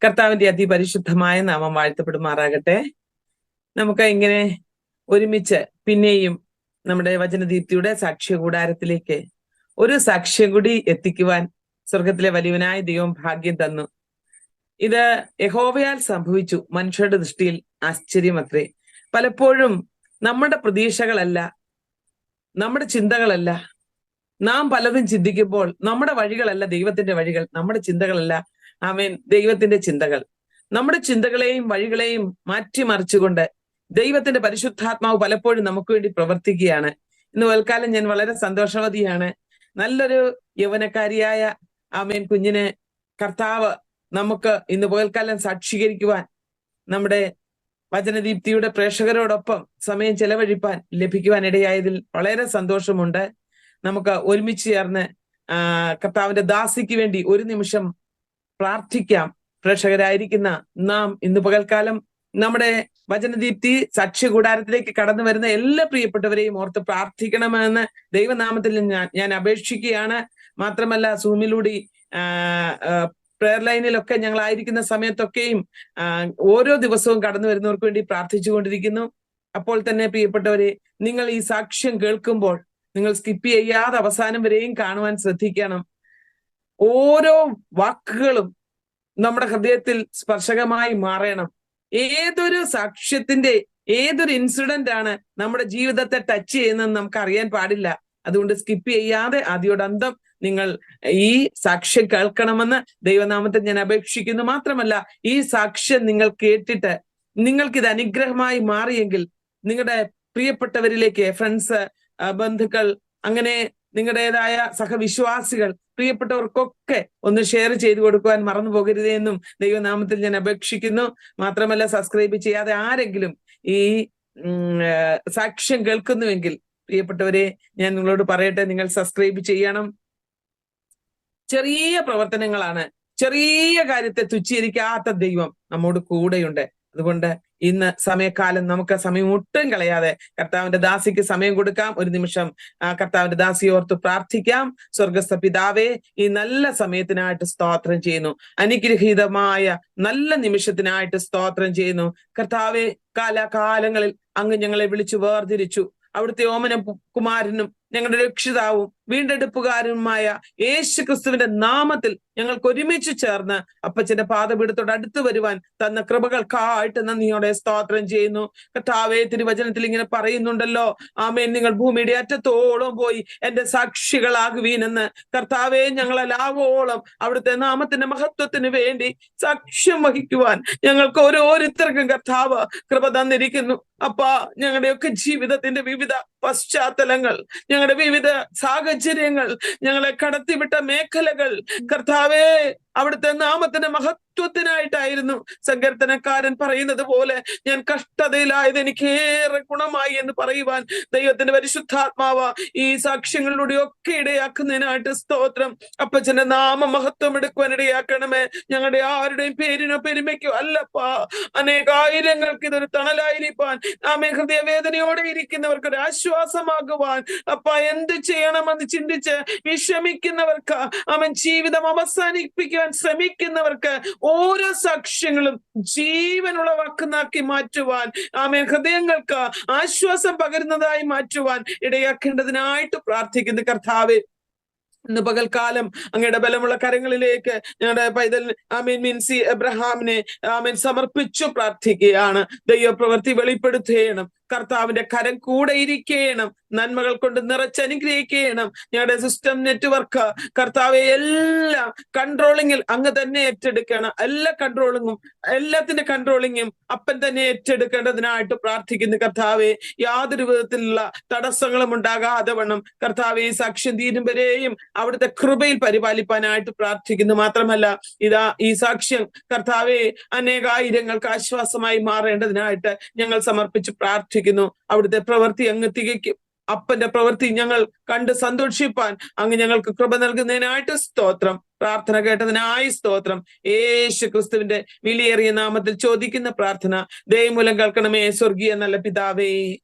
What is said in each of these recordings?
കർത്താവിന്റെ അതിപരിശുദ്ധമായ നാമം വാഴ്ത്തപ്പെടുമാറാകട്ടെ. നമുക്ക് ഇങ്ങനെ ഒരുമിച്ച് പിന്നെയും നമ്മുടെ വചനദീപ്തിയുടെ സാക്ഷ്യകൂടാരത്തിലേക്ക് ഒരു സാക്ഷ്യം കൂടി എത്തിക്കുവാൻ സ്വർഗത്തിലെ വലിയവനായ ദൈവം ഭാഗ്യം തന്നു. ഇത് യഹോവയാൽ സംഭവിച്ചു, മനുഷ്യരുടെ ദൃഷ്ടിയിൽ ആശ്ചര്യമത്രേ. പലപ്പോഴും നമ്മുടെ പ്രതീക്ഷകളല്ല, നമ്മുടെ ചിന്തകളല്ല, നാം പലതും ചിന്തിക്കുമ്പോൾ നമ്മുടെ വഴികളല്ല ദൈവത്തിന്റെ വഴികൾ, നമ്മുടെ ചിന്തകളല്ല ആമേൻ ദൈവത്തിന്റെ ചിന്തകൾ. നമ്മുടെ ചിന്തകളെയും വഴികളെയും മാറ്റിമറിച്ചുകൊണ്ട് ദൈവത്തിന്റെ പരിശുദ്ധാത്മാവ് പലപ്പോഴും നമുക്ക് വേണ്ടി പ്രവർത്തിക്കുകയാണ്. ഇന്ന് പൽക്കാലം ഞാൻ വളരെ സന്തോഷവതിയാണ്. നല്ലൊരു യൗവനക്കാരിയായ ആമേൻ കുഞ്ഞിനെ കർത്താവ് നമുക്ക് ഇന്ന് പകൽക്കാലം സാക്ഷീകരിക്കുവാൻ, നമ്മുടെ വചനദീപ്തിയുടെ പ്രേക്ഷകരോടൊപ്പം സമയം ചെലവഴിപ്പാൻ ലഭിക്കുവാൻ ഇടയായതിൽ വളരെ സന്തോഷമുണ്ട്. നമുക്ക് ഒരുമിച്ച് ചേർന്ന് കർത്താവിന്റെ ദാസിക്ക് വേണ്ടി ഒരു നിമിഷം പ്രാർത്ഥിക്കാം. പ്രേക്ഷകരായിരിക്കുന്ന നാം ഇന്ന് പകൽക്കാലം നമ്മുടെ വചനദീപ്തി സാക്ഷ്യകൂടാരത്തിലേക്ക് കടന്നു വരുന്ന എല്ലാ പ്രിയപ്പെട്ടവരെയും ഓർത്ത് പ്രാർത്ഥിക്കണമെന്ന് ദൈവനാമത്തിൽ ഞാൻ അപേക്ഷിക്കുകയാണ്. മാത്രമല്ല സൂമിലൂടെ പ്രെയർ ലൈനിലൊക്കെ ഞങ്ങളായിരിക്കുന്ന സമയത്തൊക്കെയും ഓരോ ദിവസവും കടന്നു വരുന്നവർക്ക് വേണ്ടി പ്രാർത്ഥിച്ചുകൊണ്ടിരിക്കുന്നു. അപ്പോൾ തന്നെ പ്രിയപ്പെട്ടവരെ, നിങ്ങൾ ഈ സാക്ഷ്യം കേൾക്കുമ്പോൾ നിങ്ങൾ സ്കിപ്പ് ചെയ്യാതെ അവസാനം വരെയും കാണുവാൻ ശ്രദ്ധിക്കണം. ഓരോ വാക്കുകളും നമ്മുടെ ഹൃദയത്തിൽ സ്പർശകമായി മാറണം. ഏതൊരു സാക്ഷ്യത്തിന്റെ ഏതൊരു ഇൻസിഡന്റ് ആണ് നമ്മുടെ ജീവിതത്തെ ടച്ച് ചെയ്യുന്നതെന്ന് നമുക്ക് അറിയാൻ പാടില്ല. അതുകൊണ്ട് സ്കിപ്പ് ചെയ്യാതെ ആദ്യോടന്തം നിങ്ങൾ ഈ സാക്ഷ്യം കേൾക്കണമെന്ന് ദൈവനാമത്തിൽ ഞാൻ അപേക്ഷിക്കുന്നു. മാത്രമല്ല, ഈ സാക്ഷ്യം നിങ്ങൾ കേട്ടിട്ട് നിങ്ങൾക്കിത് അനുഗ്രഹമായി മാറിയെങ്കിൽ നിങ്ങളുടെ പ്രിയപ്പെട്ടവരിലേക്ക്, ഫ്രണ്ട്സ്, ബന്ധുക്കൾ, അങ്ങനെ നിങ്ങളുടേതായ സഹവിശ്വാസികൾ, പ്രിയപ്പെട്ടവർക്കൊക്കെ ഒന്ന് ഷെയർ ചെയ്തു കൊടുക്കുവാൻ മറന്നു പോകരുതേ എന്നും ദൈവനാമത്തിൽ ഞാൻ അപേക്ഷിക്കുന്നു. മാത്രമല്ല, സബ്സ്ക്രൈബ് ചെയ്യാതെ ആരെങ്കിലും ഈ സാക്ഷ്യം കേൾക്കുന്നുവെങ്കിൽ പ്രിയപ്പെട്ടവരെ ഞാൻ നിങ്ങളോട് പറയട്ടെ, നിങ്ങൾ സബ്സ്ക്രൈബ് ചെയ്യണം. ചെറിയ പ്രവർത്തനങ്ങളാണ്. ചെറിയ കാര്യത്തെ തുച്ഛീകരിക്കാത്ത ദൈവം നമ്മോട് കൂടെയുണ്ട്. അതുകൊണ്ട് ഇന്ന് സമയക്കാലം നമുക്ക് സമയം ഒട്ടും കളയാതെ കർത്താവിന്റെ ദാസിക്ക് സമയം കൊടുക്കാം. ഒരു നിമിഷം കർത്താവിന്റെ ദാസിയെ ഓർത്ത് പ്രാർത്ഥിക്കാം. സ്വർഗസ്ഥ പിതാവേ, ഈ നല്ല സമയത്തിനായിട്ട് സ്തോത്രം ചെയ്യുന്നു. അനുഗ്രഹീതമായ നല്ല നിമിഷത്തിനായിട്ട് സ്തോത്രം ചെയ്യുന്നു. കർത്താവെ, കാലാകാലങ്ങളിൽ അങ്ങ് ഞങ്ങളെ വിളിച്ചു വേർതിരിച്ചു. അവിടുത്തെ ഓമന കുമാരനും ഞങ്ങളുടെ രക്ഷിതാവും വീണ്ടെടുപ്പുകാരനുമായ യേശു ക്രിസ്തുവിന്റെ നാമത്തിൽ ഞങ്ങൾക്ക് ഒരുമിച്ച് ചേർന്ന് അപ്പച്ചന്റെ പാദപീഠത്തോട് അടുത്ത് വരുവാൻ തന്ന കൃപകൾക്കായിട്ട് നന്ദിയോടെ സ്തോത്രം ചെയ്യുന്നു. കർത്താവേ, തിരുവചനത്തിൽ ഇങ്ങനെ പറയുന്നുണ്ടല്ലോ, ആമേൻ, നിങ്ങൾ ഭൂമിയുടെ അറ്റത്തോളം പോയി എന്റെ സാക്ഷികളാകുവീനെന്ന്. കർത്താവേ, ഞങ്ങളെല്ലാവോളം അവിടുത്തെ നാമത്തിന്റെ മഹത്വത്തിന് വേണ്ടി സാക്ഷ്യം വഹിക്കുവാൻ ഞങ്ങൾക്ക് ഓരോരുത്തർക്കും കർത്താവ് കൃപ തന്നിരിക്കുന്നു. അപ്പാ, ഞങ്ങളുടെയൊക്കെ ജീവിതത്തിന്റെ വിവിധ പശ്ചാത്തലങ്ങൾ, ഞങ്ങളുടെ വിവിധ സാഹചര്യങ്ങൾ, ഞങ്ങളെ കടത്തിവിട്ട മേഖലകൾ കർത്താവേ അവിടുത്തെ നാമത്തിന്റെ മഹത്വത്തിനായിട്ടായിരുന്നു. സങ്കീർത്തനക്കാരൻ പറയുന്നത് പോലെ, ഞാൻ കഷ്ടതയിലായത് എനിക്ക് ഏറെ ഗുണമായി എന്ന് പറയുവാൻ ദൈവത്തിന്റെ പരിശുദ്ധാത്മാവ ഈ സാക്ഷ്യങ്ങളിലൂടെ ഒക്കെ ഇടയാക്കുന്നതിനായിട്ട് സ്തോത്രം. അപ്പച്ചന്റെ നാമ മഹത്വം എടുക്കുവാൻ ഇടയാക്കണമേ. ഞങ്ങളുടെ ആരുടെയും പേരിനോ പെരുമയ്ക്കോ അല്ലപ്പാ, അനേകായിരങ്ങൾക്ക് ഇതൊരു തണലായിരിക്കാൻ, ആമേ, ഹൃദയവേദനയോടെ ഇരിക്കുന്നവർക്ക് ഒരു ആശ്വാസമാകുവാൻ, അപ്പ എന്ത് ചെയ്യണമെന്ന് ചിന്തിച്ച് വിഷമിക്കുന്നവർക്ക്, അവൻ ജീവിതം അവസാനിപ്പിക്കുവാൻ ശ്രമിക്കുന്നവർക്ക് ഓരോ സാക്ഷ്യങ്ങളും ജീവനുളവാക്കി മാറ്റുവാൻ, ആമേൻ, ഹൃദയങ്ങൾക്ക് ആശ്വാസം പകരുന്നതായി മാറ്റുവാൻ ഇടയാക്കേണ്ടതിനായിട്ട് പ്രാർത്ഥിക്കുന്നു. കർത്താവേ, ഇന്ന് പകൽക്കാലം അങ്ങയുടെ ബലമുള്ള കരങ്ങളിലേക്ക് ഞങ്ങളുടെ പൈതൽ ആമേൻ മിൻസി എബ്രഹാമിനെ ആമേൻ സമർപ്പിച്ചു പ്രാർത്ഥിക്കുകയാണ്. ദൈവപ്രവൃത്തി വെളിപ്പെടുത്തേണം. കർത്താവിന്റെ കരം കൂടെ ഇരിക്കണം. നന്മകൾ കൊണ്ട് നിറച്ചനുഗ്രഹിക്കണം. ഞങ്ങളുടെ സിസ്റ്റം നെറ്റ്വർക്ക് കർത്താവെ എല്ലാം കൺട്രോളിങ്ങിൽ അങ്ങ് തന്നെ ഏറ്റെടുക്കണം. എല്ലാ കൺട്രോളിങ്ങും, എല്ലാത്തിന്റെ കൺട്രോളിങ്ങും അപ്പൻ തന്നെ ഏറ്റെടുക്കേണ്ടതിനായിട്ട് പ്രാർത്ഥിക്കുന്നു. കർത്താവെ, യാതൊരു വിധത്തിലുള്ള തടസ്സങ്ങളും ഉണ്ടാകാതെ വണ്ണം കർത്താവെ ഈ സാക്ഷ്യം തീരും വരെയും അവിടുത്തെ കൃപയിൽ പരിപാലിപ്പാനായിട്ട് പ്രാർത്ഥിക്കുന്നു. മാത്രമല്ല, ഇതാ ഈ സാക്ഷ്യം കർത്താവെ അനേകായിരങ്ങൾക്ക് ആശ്വാസമായി മാറേണ്ടതിനായിട്ട് ഞങ്ങൾ സമർപ്പിച്ച് പ്രാർത്ഥിക്കുന്നു. അവിടുത്തെ പ്രവൃത്തി അങ്ങ് തികയ്ക്കും. അപ്പന്റെ പ്രവൃത്തി ഞങ്ങൾ കണ്ട് സന്തോഷിപ്പാൻ അങ്ങ് ഞങ്ങൾക്ക് കൃപ നൽകുന്നതിനായിട്ട് സ്തോത്രം. പ്രാർത്ഥന കേട്ടതിനായി സ്തോത്രം. യേശു ക്രിസ്തുവിന്റെ വിലയേറിയ നാമത്തിൽ ചോദിക്കുന്ന പ്രാർത്ഥന ദയമൂലം കേൾക്കണമേ, സ്വർഗീയ നല്ല പിതാവേ.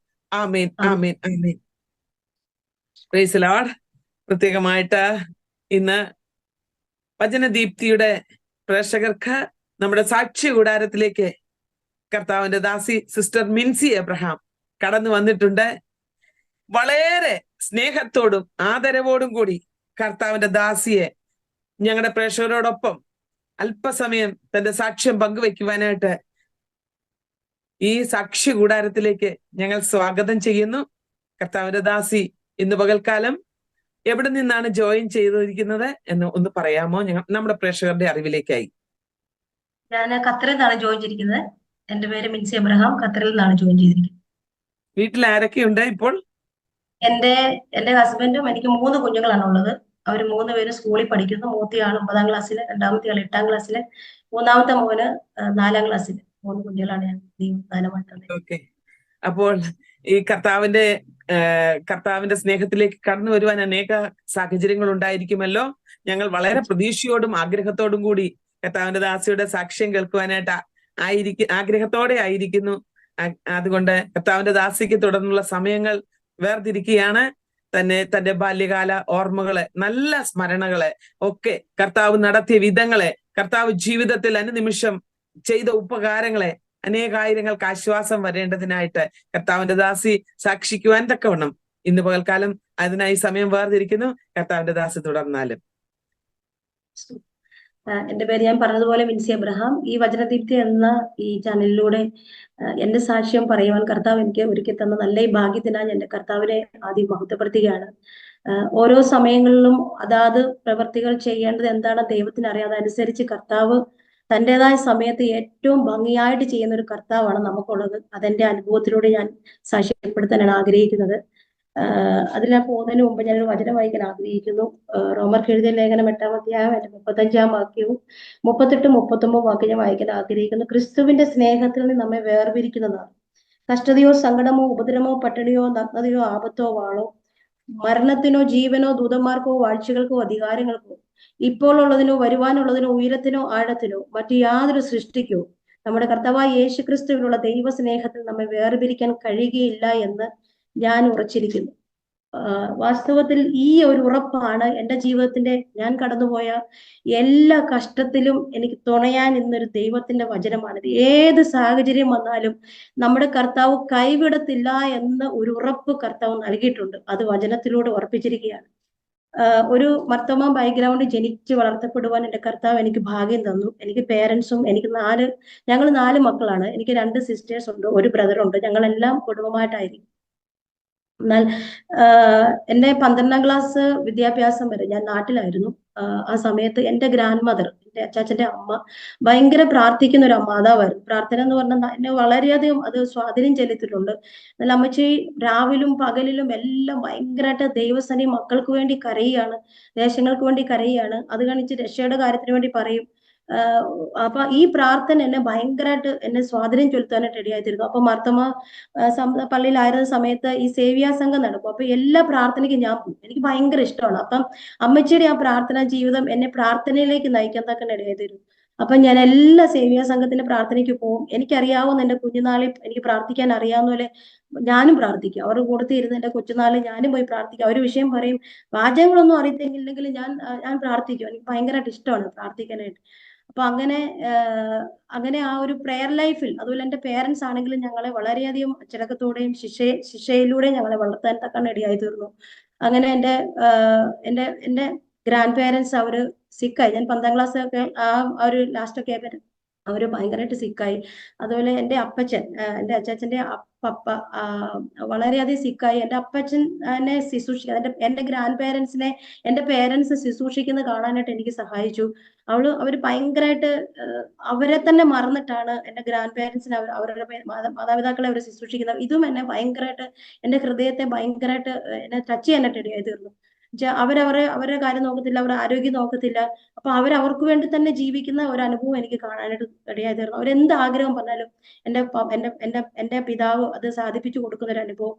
ആമേൻ, ആമേൻ, ആമേൻ. Praise the lord. പ്രത്യേകമായിട്ട് ഇന്ന് വചനദീപ്തിയുടെ പ്രേക്ഷകർക്ക് നമ്മുടെ സാക്ഷി കൂടാരത്തിലേക്ക് കർത്താവിന്റെ ദാസി സിസ്റ്റർ മിൻസി എബ്രഹാം കടന്നു വന്നിട്ടുണ്ട്. വളരെ സ്നേഹത്തോടും ആദരവോടും കൂടി കർത്താവിന്റെ ദാസിയെ ഞങ്ങളുടെ പ്രേക്ഷകരോടൊപ്പം അല്പസമയം തന്റെ സാക്ഷ്യം പങ്കുവെക്കുവാനായിട്ട് ഈ സാക്ഷി കൂടാരത്തിലേക്ക് ഞങ്ങൾ സ്വാഗതം ചെയ്യുന്നു. കർത്താവിന്റെ ദാസി ഇന്ന് പകൽക്കാലം എവിടെ നിന്നാണ് ജോയിൻ ചെയ്തിരിക്കുന്നത് എന്ന് ഒന്ന് പറയാമോ? നമ്മുടെ പ്രേക്ഷകരുടെ അറിവിലേക്കായി. ഞാൻ ഖത്തറിൽ നിന്നാണ് ജോയിൻ ചെയ്തിരിക്കുന്നത്. എന്റെ പേര് മിൻസി എബ്രഹാം, ഖത്തറിൽ നിന്നാണ് ജോയിൻ ചെയ്തിരിക്കുന്നത്. വീട്ടിൽ ആരൊക്കെയുണ്ട് ഇപ്പോൾ? എന്റെ ഹസ്ബൻഡും എനിക്ക് 3 കുഞ്ഞുങ്ങളാണ് ഉള്ളത്. അവർ 3 പേരും സ്കൂളിൽ പഠിക്കുന്നു. മൂത്തയാൾ 9ാം ക്ലാസ്സിൽ, രണ്ടാമത്തെ ആൾ 8ാം ക്ലാസ്സിൽ, മൂന്നാമത്തെ മോന് 4ാം ക്ലാസ്സിൽ. 3 കുഞ്ഞുങ്ങളാണ് ഞാൻ ദൈവദാനമായിട്ടുള്ളത്. ഓക്കെ. അപ്പോൾ ഈ കർത്താവിന്റെ സ്നേഹത്തിലേക്ക് കടന്നു വരുവാൻ അനേക സാഹചര്യങ്ങൾ ഉണ്ടായിരിക്കുമല്ലോ. ഞങ്ങൾ വളരെ പ്രതീക്ഷയോടും ആഗ്രഹത്തോടും കൂടി കർത്താവിന്റെ ദാസിയുടെ സാക്ഷ്യം കേൾക്കുവാനായിട്ട് ആഗ്രഹത്തോടെ ആയിരിക്കുന്നു. അതുകൊണ്ട് കർത്താവിന്റെ ദാസിക്ക് തുടർന്നുള്ള സമയങ്ങൾ വേർതിരിക്കുകയാണ്. തന്റെ ബാല്യകാല ഓർമ്മകളെ, നല്ല സ്മരണകളെ ഒക്കെ, കർത്താവ് നടത്തിയ വിധങ്ങളെ, കർത്താവ് ജീവിതത്തിൽ അനുനിമിഷം ചെയ്ത ഉപകാരങ്ങളെ, അനേകായിരങ്ങൾക്ക് ആശ്വാസം വരേണ്ടതിനായിട്ട് കർത്താവിന്റെ ദാസി സാക്ഷിക്കുവാൻ തക്കവണ്ണം ഇന്ന് പകൽക്കാലം അതിനായി സമയം വേർതിരിക്കുന്നു. കർത്താവിന്റെ ദാസി തുടർന്നാലും. എന്റെ പേര് ഞാൻ പറഞ്ഞതുപോലെ മിൻസി എബ്രഹാം. ഈ വചനദീപ്തി എന്ന ഈ ചാനലിലൂടെ എന്റെ സാക്ഷ്യം പറയുവാൻ കർത്താവ് എനിക്ക് ഒരുക്കി തന്ന നല്ല ഈ ഭാഗ്യത്തിനായി എന്റെ കർത്താവിനെ ആദ്യം മഹത്വപ്പെടുത്തുകയാണ്. ഓരോ സമയങ്ങളിലും അതാത് പ്രവർത്തികൾ ചെയ്യേണ്ടത് എന്താണ് ദൈവത്തിന് അറിയാം. അതനുസരിച്ച് കർത്താവ് തൻ്റെതായ സമയത്ത് ഏറ്റവും ഭംഗിയായിട്ട് ചെയ്യുന്ന ഒരു കർത്താവാണ് നമുക്കുള്ളത്. അതെന്റെ അനുഭവത്തിലൂടെ ഞാൻ സാക്ഷ്യപ്പെടുത്താനാണ് ആഗ്രഹിക്കുന്നത്. അതിൽ ഞാൻ പോകുന്നതിന് മുമ്പ് ഞാനൊരു വചനം വായിക്കാൻ ആഗ്രഹിക്കുന്നു. റോമർക്ക് എഴുതിയ ലേഖനം 8ാം അധ്യായം 35ാം വാക്യവും 38, 39 വാക്യം ഞാൻ വായിക്കാൻ ആഗ്രഹിക്കുന്നു. ക്രിസ്തുവിന്റെ സ്നേഹത്തിൽ നിന്ന് നമ്മെ വേർപിരിക്കുന്നതാണ് കഷ്ടതയോ സങ്കടമോ ഉപദ്രവമോ പട്ടിണിയോ നഗ്നതയോ ആപത്തോ വാളോ മരണത്തിനോ ജീവനോ ദൂതന്മാർക്കോ വാഴ്ചകൾക്കോ അധികാരങ്ങൾക്കോ ഇപ്പോൾ ഉള്ളതിനോ വരുവാനുള്ളതിനോ ഉയരത്തിനോ ആഴത്തിനോ മറ്റു യാതൊരു സൃഷ്ടിക്കോ നമ്മുടെ കർത്താവായ യേശുക്രിസ്തുവിനുള്ള ദൈവ സ്നേഹത്തിൽ നമ്മെ വേർപിരിക്കാൻ കഴിയുകയില്ല എന്ന് ഞാൻ ഉറച്ചിരിക്കുന്നു. വാസ്തവത്തിൽ ഈ ഒരു ഉറപ്പാണ് എൻ്റെ ജീവിതത്തിന്റെ, ഞാൻ കടന്നുപോയ എല്ലാ കഷ്ടത്തിലും എനിക്ക് തുണയാൻ ഇന്നൊരു ദൈവത്തിന്റെ വചനമാണിത്. ഏത് സാഹചര്യം വന്നാലും നമ്മുടെ കർത്താവ് കൈവിടത്തില്ല എന്ന ഒരു ഉറപ്പ് കർത്താവ് നൽകിയിട്ടുണ്ട്. അത് വചനത്തിലൂടെ ഉറപ്പിച്ചിരിക്കുകയാണ്. ഒരു മർത്തോമ ബാക്ക്ഗ്രൗണ്ടിൽ ജനിച്ച് വളർത്തപ്പെടുവാൻ എൻ്റെ കർത്താവ് എനിക്ക് ഭാഗ്യം തന്നു. എനിക്ക് പേരൻസും, ഞങ്ങൾ 4 മക്കളാണ്. എനിക്ക് 2 സിസ്റ്റേഴ്സ് ഉണ്ട്, ഒരു ബ്രദറുണ്ട്. ഞങ്ങളെല്ലാം കുടുംബമായിട്ടായിരിക്കും. എന്നാൽ എൻ്റെ 12ാം ക്ലാസ് വിദ്യാഭ്യാസം വരെ ഞാൻ നാട്ടിലായിരുന്നു. ആ സമയത്ത് എൻ്റെ ഗ്രാൻഡ് മദർ, എൻ്റെ അച്ചാച്ചൻ്റെ അമ്മ, ഭയങ്കര പ്രാർത്ഥിക്കുന്ന ഒരു മാതാവായിരുന്നു. പ്രാർത്ഥന എന്ന് പറഞ്ഞാൽ എന്നെ വളരെയധികം അത് സ്വാധീനം ചെലുത്തിയിട്ടുണ്ട്. എന്നാൽ അമ്മച്ചി രാവിലും പകലിലും എല്ലാം ഭയങ്കരമായിട്ട് ദൈവസേന മക്കൾക്ക് വേണ്ടി കരയുകയാണ്, ദേശങ്ങൾക്ക് വേണ്ടി കരയുകയാണ്. അത് കാണിച്ച് രക്ഷയുടെ കാര്യത്തിന് വേണ്ടി പറയും. അപ്പൊ ഈ പ്രാർത്ഥന എന്നെ ഭയങ്കരമായിട്ട് എന്നെ സ്വാധീനം ചെലുത്താനായിട്ട് ഇടയായിത്തീരുന്നു. അപ്പൊ മർത്തമ പള്ളിയിലായിരുന്ന സമയത്ത് ഈ സേവ്യാ സംഘം നടക്കും. അപ്പൊ എല്ലാ പ്രാർത്ഥനയ്ക്കും ഞാൻ പോകും. എനിക്ക് ഭയങ്കര ഇഷ്ടമാണ്. അപ്പം അമ്മച്ചിയുടെ ആ പ്രാർത്ഥനാ ജീവിതം എന്നെ പ്രാർത്ഥനയിലേക്ക് നയിക്കാൻ തക്കനെ ഇടയായിത്തീരും. അപ്പൊ ഞാൻ എല്ലാ സേവ്യാ സംഘത്തിന്റെ പ്രാർത്ഥനയ്ക്ക് പോകും. എനിക്കറിയാവുന്ന എൻ്റെ കുഞ്ഞുനാളിൽ എനിക്ക് പ്രാർത്ഥിക്കാൻ അറിയാവുന്ന പോലെ ഞാനും പ്രാർത്ഥിക്കും. അവരുടെ കൂട്ടത്തിൽ ഇരുന്ന് എൻ്റെ കൊച്ചുനാളിൽ ഞാനും പോയി പ്രാർത്ഥിക്കും. അവർ വിഷയം പറയും, വാചകങ്ങളൊന്നും അറിയത്തില്ലെങ്കിൽ ഞാൻ പ്രാർത്ഥിക്കും. എനിക്ക് ഭയങ്കരമായിട്ട് ഇഷ്ടമാണ് പ്രാർത്ഥിക്കാനായിട്ട്. അപ്പൊ അങ്ങനെ ആ ഒരു പ്രെയർ ലൈഫിൽ, അതുപോലെ എൻ്റെ പേരൻസ് ആണെങ്കിലും ഞങ്ങളെ വളരെയധികം അച്ചടക്കത്തോടെയും ശിക്ഷയിലൂടെയും ഞങ്ങളെ വളർത്താൻ തക്കണ്ണ ഇടയായി തീർന്നു. അങ്ങനെ എൻ്റെ ഗ്രാൻഡ് പേരൻസ് അവര് സിക്കായി. ഞാൻ 10ാം ക്ലാസ് ഒക്കെ ആ ഒരു ലാസ്റ്റ് ഒക്കെ അവര് ഭയങ്കരമായിട്ട് സിക്കായി. അതുപോലെ എൻ്റെ അപ്പച്ചൻ, എൻ്റെ അച്ചാച്ചൻ്റെ പപ്പ വളരെയധികം സിക്കായി. എൻ്റെ അപ്പച്ചൻ എന്നെ ശുശ്രൂഷിക്കുക, എൻ്റെ ഗ്രാൻഡ് പേരൻസിനെ എൻ്റെ പേരൻസ് ശുശ്രൂഷിക്കുന്നത് കാണാനായിട്ട് എനിക്ക് സഹായിച്ചു. അവര് ഭയങ്കരമായിട്ട് അവരെ തന്നെ മറന്നിട്ടാണ് എൻ്റെ ഗ്രാൻഡ് പേരൻസിനെ അവരുടെ മാതാപിതാക്കളെ അവർ ശുശ്രൂഷിക്കുന്നത്. ഇതും എന്നെ ഭയങ്കരമായിട്ട്, എൻ്റെ ഹൃദയത്തെ ഭയങ്കരമായിട്ട് എന്നെ ടച്ച് ചെയ്യാനായിട്ട് ഇടയായി തീർന്നു. അവരുടെ കാര്യം നോക്കത്തില്ല, അവരുടെ ആരോഗ്യം നോക്കത്തില്ല. അപ്പൊ അവർക്ക് വേണ്ടി തന്നെ ജീവിക്കുന്ന ഒരു അനുഭവം എനിക്ക് കാണാനായിട്ട് ഇടയായി തീർന്നു. അവരെന്ത് ആഗ്രഹം പറഞ്ഞാലും എൻ്റെ പിതാവ് അത് സാധിപ്പിച്ചു കൊടുക്കുന്ന ഒരു അനുഭവം.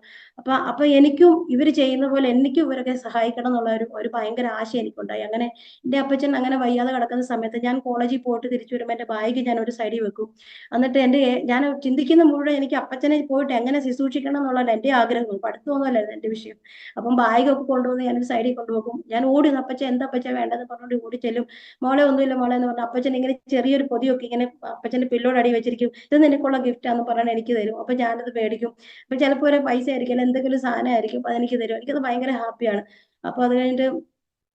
അപ്പൊ എനിക്കും ഇവർ ചെയ്യുന്ന പോലെ എനിക്കും ഇവരൊക്കെ സഹായിക്കണം എന്നുള്ള ഒരു ഭയങ്കര ആശ എനിക്കുണ്ടായി. അങ്ങനെ എൻ്റെ അപ്പച്ചൻ അങ്ങനെ വയ്യാതെ കിടക്കുന്ന സമയത്ത് ഞാൻ കോളേജിൽ പോയിട്ട് തിരിച്ചു വരുമ്പോൾ എൻ്റെ ബാഗ് ഞാൻ ഒരു സൈഡിൽ വെക്കും. എന്നിട്ട് ഞാൻ ചിന്തിക്കുന്ന മുഴുവൻ എനിക്ക് അപ്പച്ചനെ പോയിട്ട് എങ്ങനെ ശുശ്രൂഷിക്കണം എന്നുള്ളതാണ് എൻ്റെ ആഗ്രഹം. പഠിത്തമൊന്നുമല്ലായിരുന്നു എൻ്റെ വിഷയം. അപ്പം ബാഗൊക്കെ കൊണ്ടുവന്ന് ഞാനൊരു സൈഡിൽ സൈഡിൽ കൊണ്ടുപോകും. ഞാൻ ഓടി അപ്പച്ച എന്താ അപ്പച്ച വേണ്ടതെന്ന് പറഞ്ഞുകൊണ്ട് ഓടി ചെല്ലും. മോളെ ഒന്നുമില്ല മോളെ എന്ന് പറഞ്ഞാൽ അപ്പച്ചൻ ഇങ്ങനെ ചെറിയൊരു പൊതിയൊക്കെ ഇങ്ങനെ അപ്പച്ചന്റെ പില്ലോട് അടി വെച്ചിരിക്കും. ഇത് നിനക്കുള്ള ഗിഫ്റ്റാന്ന് പറഞ്ഞാൽ എനിക്ക് തരും. അപ്പൊ ഞാനത് മേടിക്കും. അപ്പൊ ചിലപ്പോൾ ഒരു പൈസ ആയിരിക്കും, എന്തെങ്കിലും സാധനം ആയിരിക്കും, അതെനിക്ക് തരും. എനിക്കത് ഭയങ്കര ഹാപ്പിയാണ്. അപ്പൊ അത് കഴിഞ്ഞിട്ട്